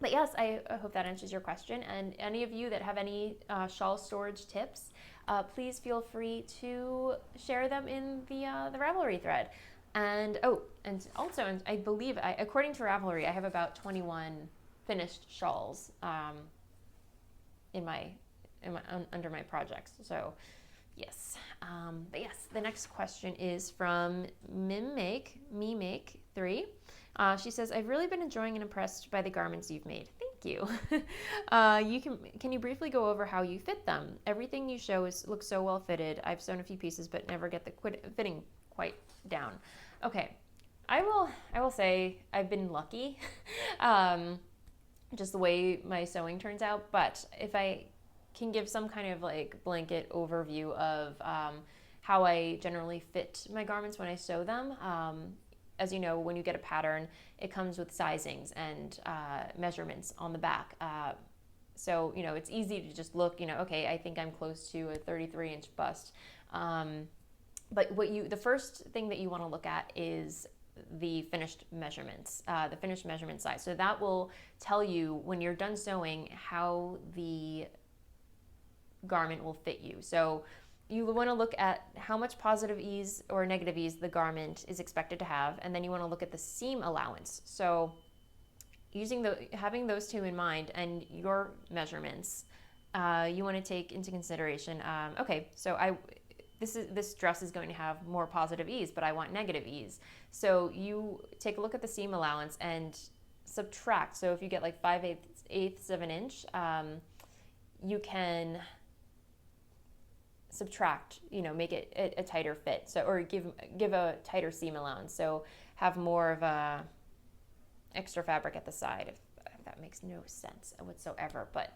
But yes, I hope that answers your question. And any of you that have any shawl storage tips, please feel free to share them in the Ravelry thread. And also, I believe, according to Ravelry, I have about 21 finished shawls under my projects. So yes. But yes, the next question is from MeMake3. She says, I've really been enjoying and impressed by the garments you've made. Thank you. Can you briefly go over how you fit them? Everything you show looks so well fitted. I've sewn a few pieces, but never get the fitting quite down. Okay. I will say I've been lucky, just the way my sewing turns out. But if I can give some kind of like blanket overview of how I generally fit my garments when I sew them, as you know, when you get a pattern, it comes with sizings and measurements on the back. So, it's easy to just look, okay, I think I'm close to a 33-inch bust. But the first thing that you want to look at is the finished measurements, the finished measurement size. So that will tell you when you're done sewing how the garment will fit you. So you want to look at how much positive ease or negative ease the garment is expected to have, and then you want to look at the seam allowance. So having those two in mind and your measurements, you want to take into consideration, okay, so this dress is going to have more positive ease, but I want negative ease. So you take a look at the seam allowance and subtract. So if you get like 5/8 of an inch, you can subtract, make it a tighter fit. So, or give a tighter seam allowance. So have more of a extra fabric at the side. If that makes no sense whatsoever. But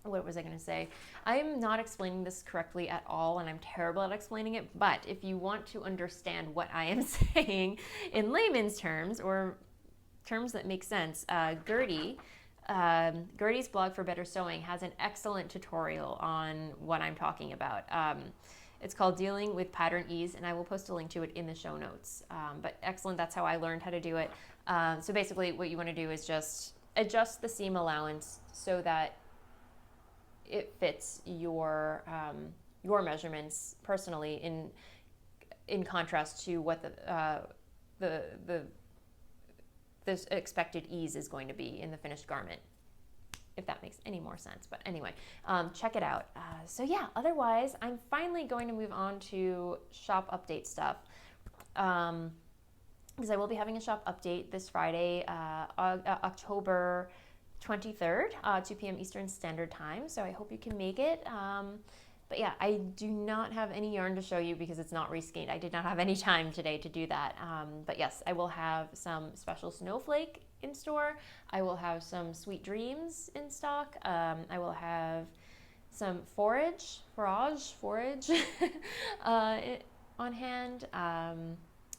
what was I going to say? I'm not explaining this correctly at all, and I'm terrible at explaining it. But if you want to understand what I am saying in layman's terms or terms that make sense, Gertie's blog for Better Sewing has an excellent tutorial on what I'm talking about. It's called Dealing with Pattern Ease, and I will post a link to it in the show notes. But excellent, that's how I learned how to do it. So basically what you want to do is just adjust the seam allowance so that it fits your measurements personally in contrast to what this expected ease is going to be in the finished garment, if that makes any more sense. But anyway, check it out. So yeah, otherwise, I'm finally going to move on to shop update stuff. Because I will be having a shop update this Friday, October 23rd, 2 p.m. Eastern Standard Time. So I hope you can make it. But yeah, I do not have any yarn to show you because it's not reskeined. I did not have any time today to do that. But yes, I will have some special snowflake in store. I will have some Sweet Dreams in stock. I will have some forage on hand.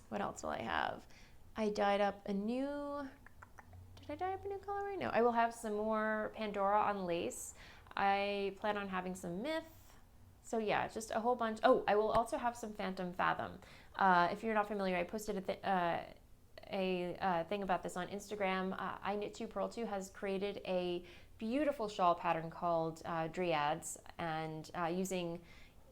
What else will I have? I dyed up a new, did I dye up a new colorway? No, I will have some more Pandora on lace. I plan on having some Myth. So yeah, just a whole bunch. Oh, I will also have some Phantom Fathom. If you're not familiar, I posted a thing about this on Instagram. I Knit 2 Purl 2 has created a beautiful shawl pattern called Dryads, and using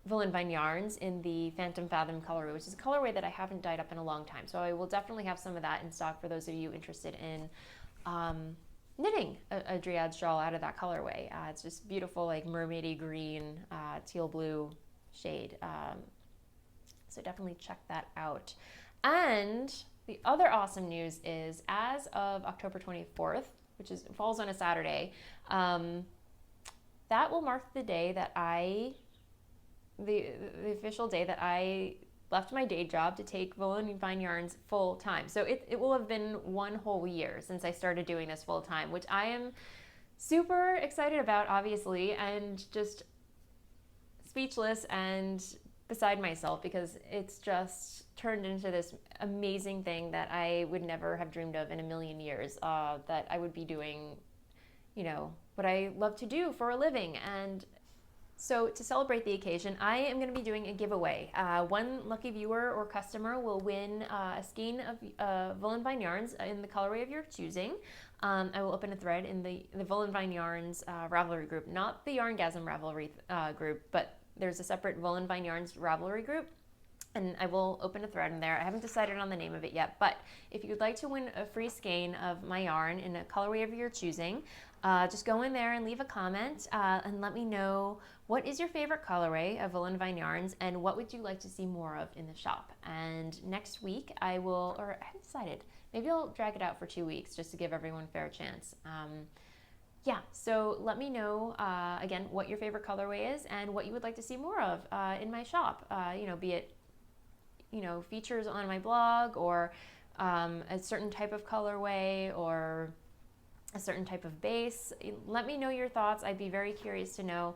Voolenvine yarns in the Phantom Fathom colorway, which is a colorway that I haven't dyed up in a long time. So I will definitely have some of that in stock for those of you interested in knitting a Dryad shawl out of that colorway. It's just beautiful, like mermaidy green, teal blue shade. So definitely check that out. And the other awesome news is, as of October 24th, which falls on a Saturday, that will mark the day that the official day that I left my day job to take Voolenvine yarns full time. So it will have been 1 whole year since I started doing this full time, which I am super excited about, obviously, and just speechless and beside myself, because it's just turned into this amazing thing that I would never have dreamed of in a million years, that I would be doing, what I love to do for a living. And so to celebrate the occasion, I am going to be doing a giveaway. One lucky viewer or customer will win a skein of Voolenvine yarns in the colorway of your choosing. I will open a thread in the Voolenvine yarns Ravelry group, not the YarnGasm Ravelry group, but there's a separate Voolenvine yarns Ravelry group, and I will open a thread in there. I haven't decided on the name of it yet, but if you'd like to win a free skein of my yarn in a colorway of your choosing, just go in there and leave a comment and let me know what is your favorite colorway of Voolenvine yarns and what would you like to see more of in the shop. And next week I haven't decided, maybe I'll drag it out for 2 weeks just to give everyone a fair chance. Yeah, so let me know, again, what your favorite colorway is and what you would like to see more of in my shop. Be it, features on my blog, or a certain type of colorway, or a certain type of base. Let me know your thoughts. I'd be very curious to know.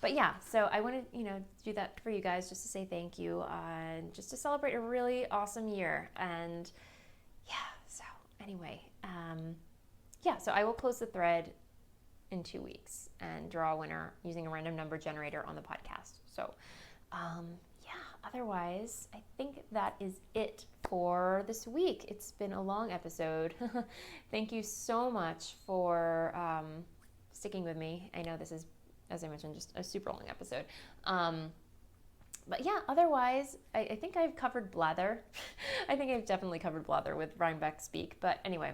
But yeah, so I want to, do that for you guys, just to say thank you, and just to celebrate a really awesome year. And yeah, so anyway, so I will close the thread in 2 weeks and draw a winner using a random number generator on the podcast. So otherwise, I think that is it for this week. It's been a long episode. Thank you so much for sticking with me. I know this is, as I mentioned, just a super long episode. But yeah, otherwise, I think I've covered blather. I think I've definitely covered blather with Rhinebeck speak. But anyway,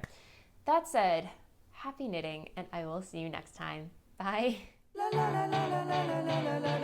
that said, happy knitting, and I will see you next time. Bye. La, la, la, la, la, la, la, la.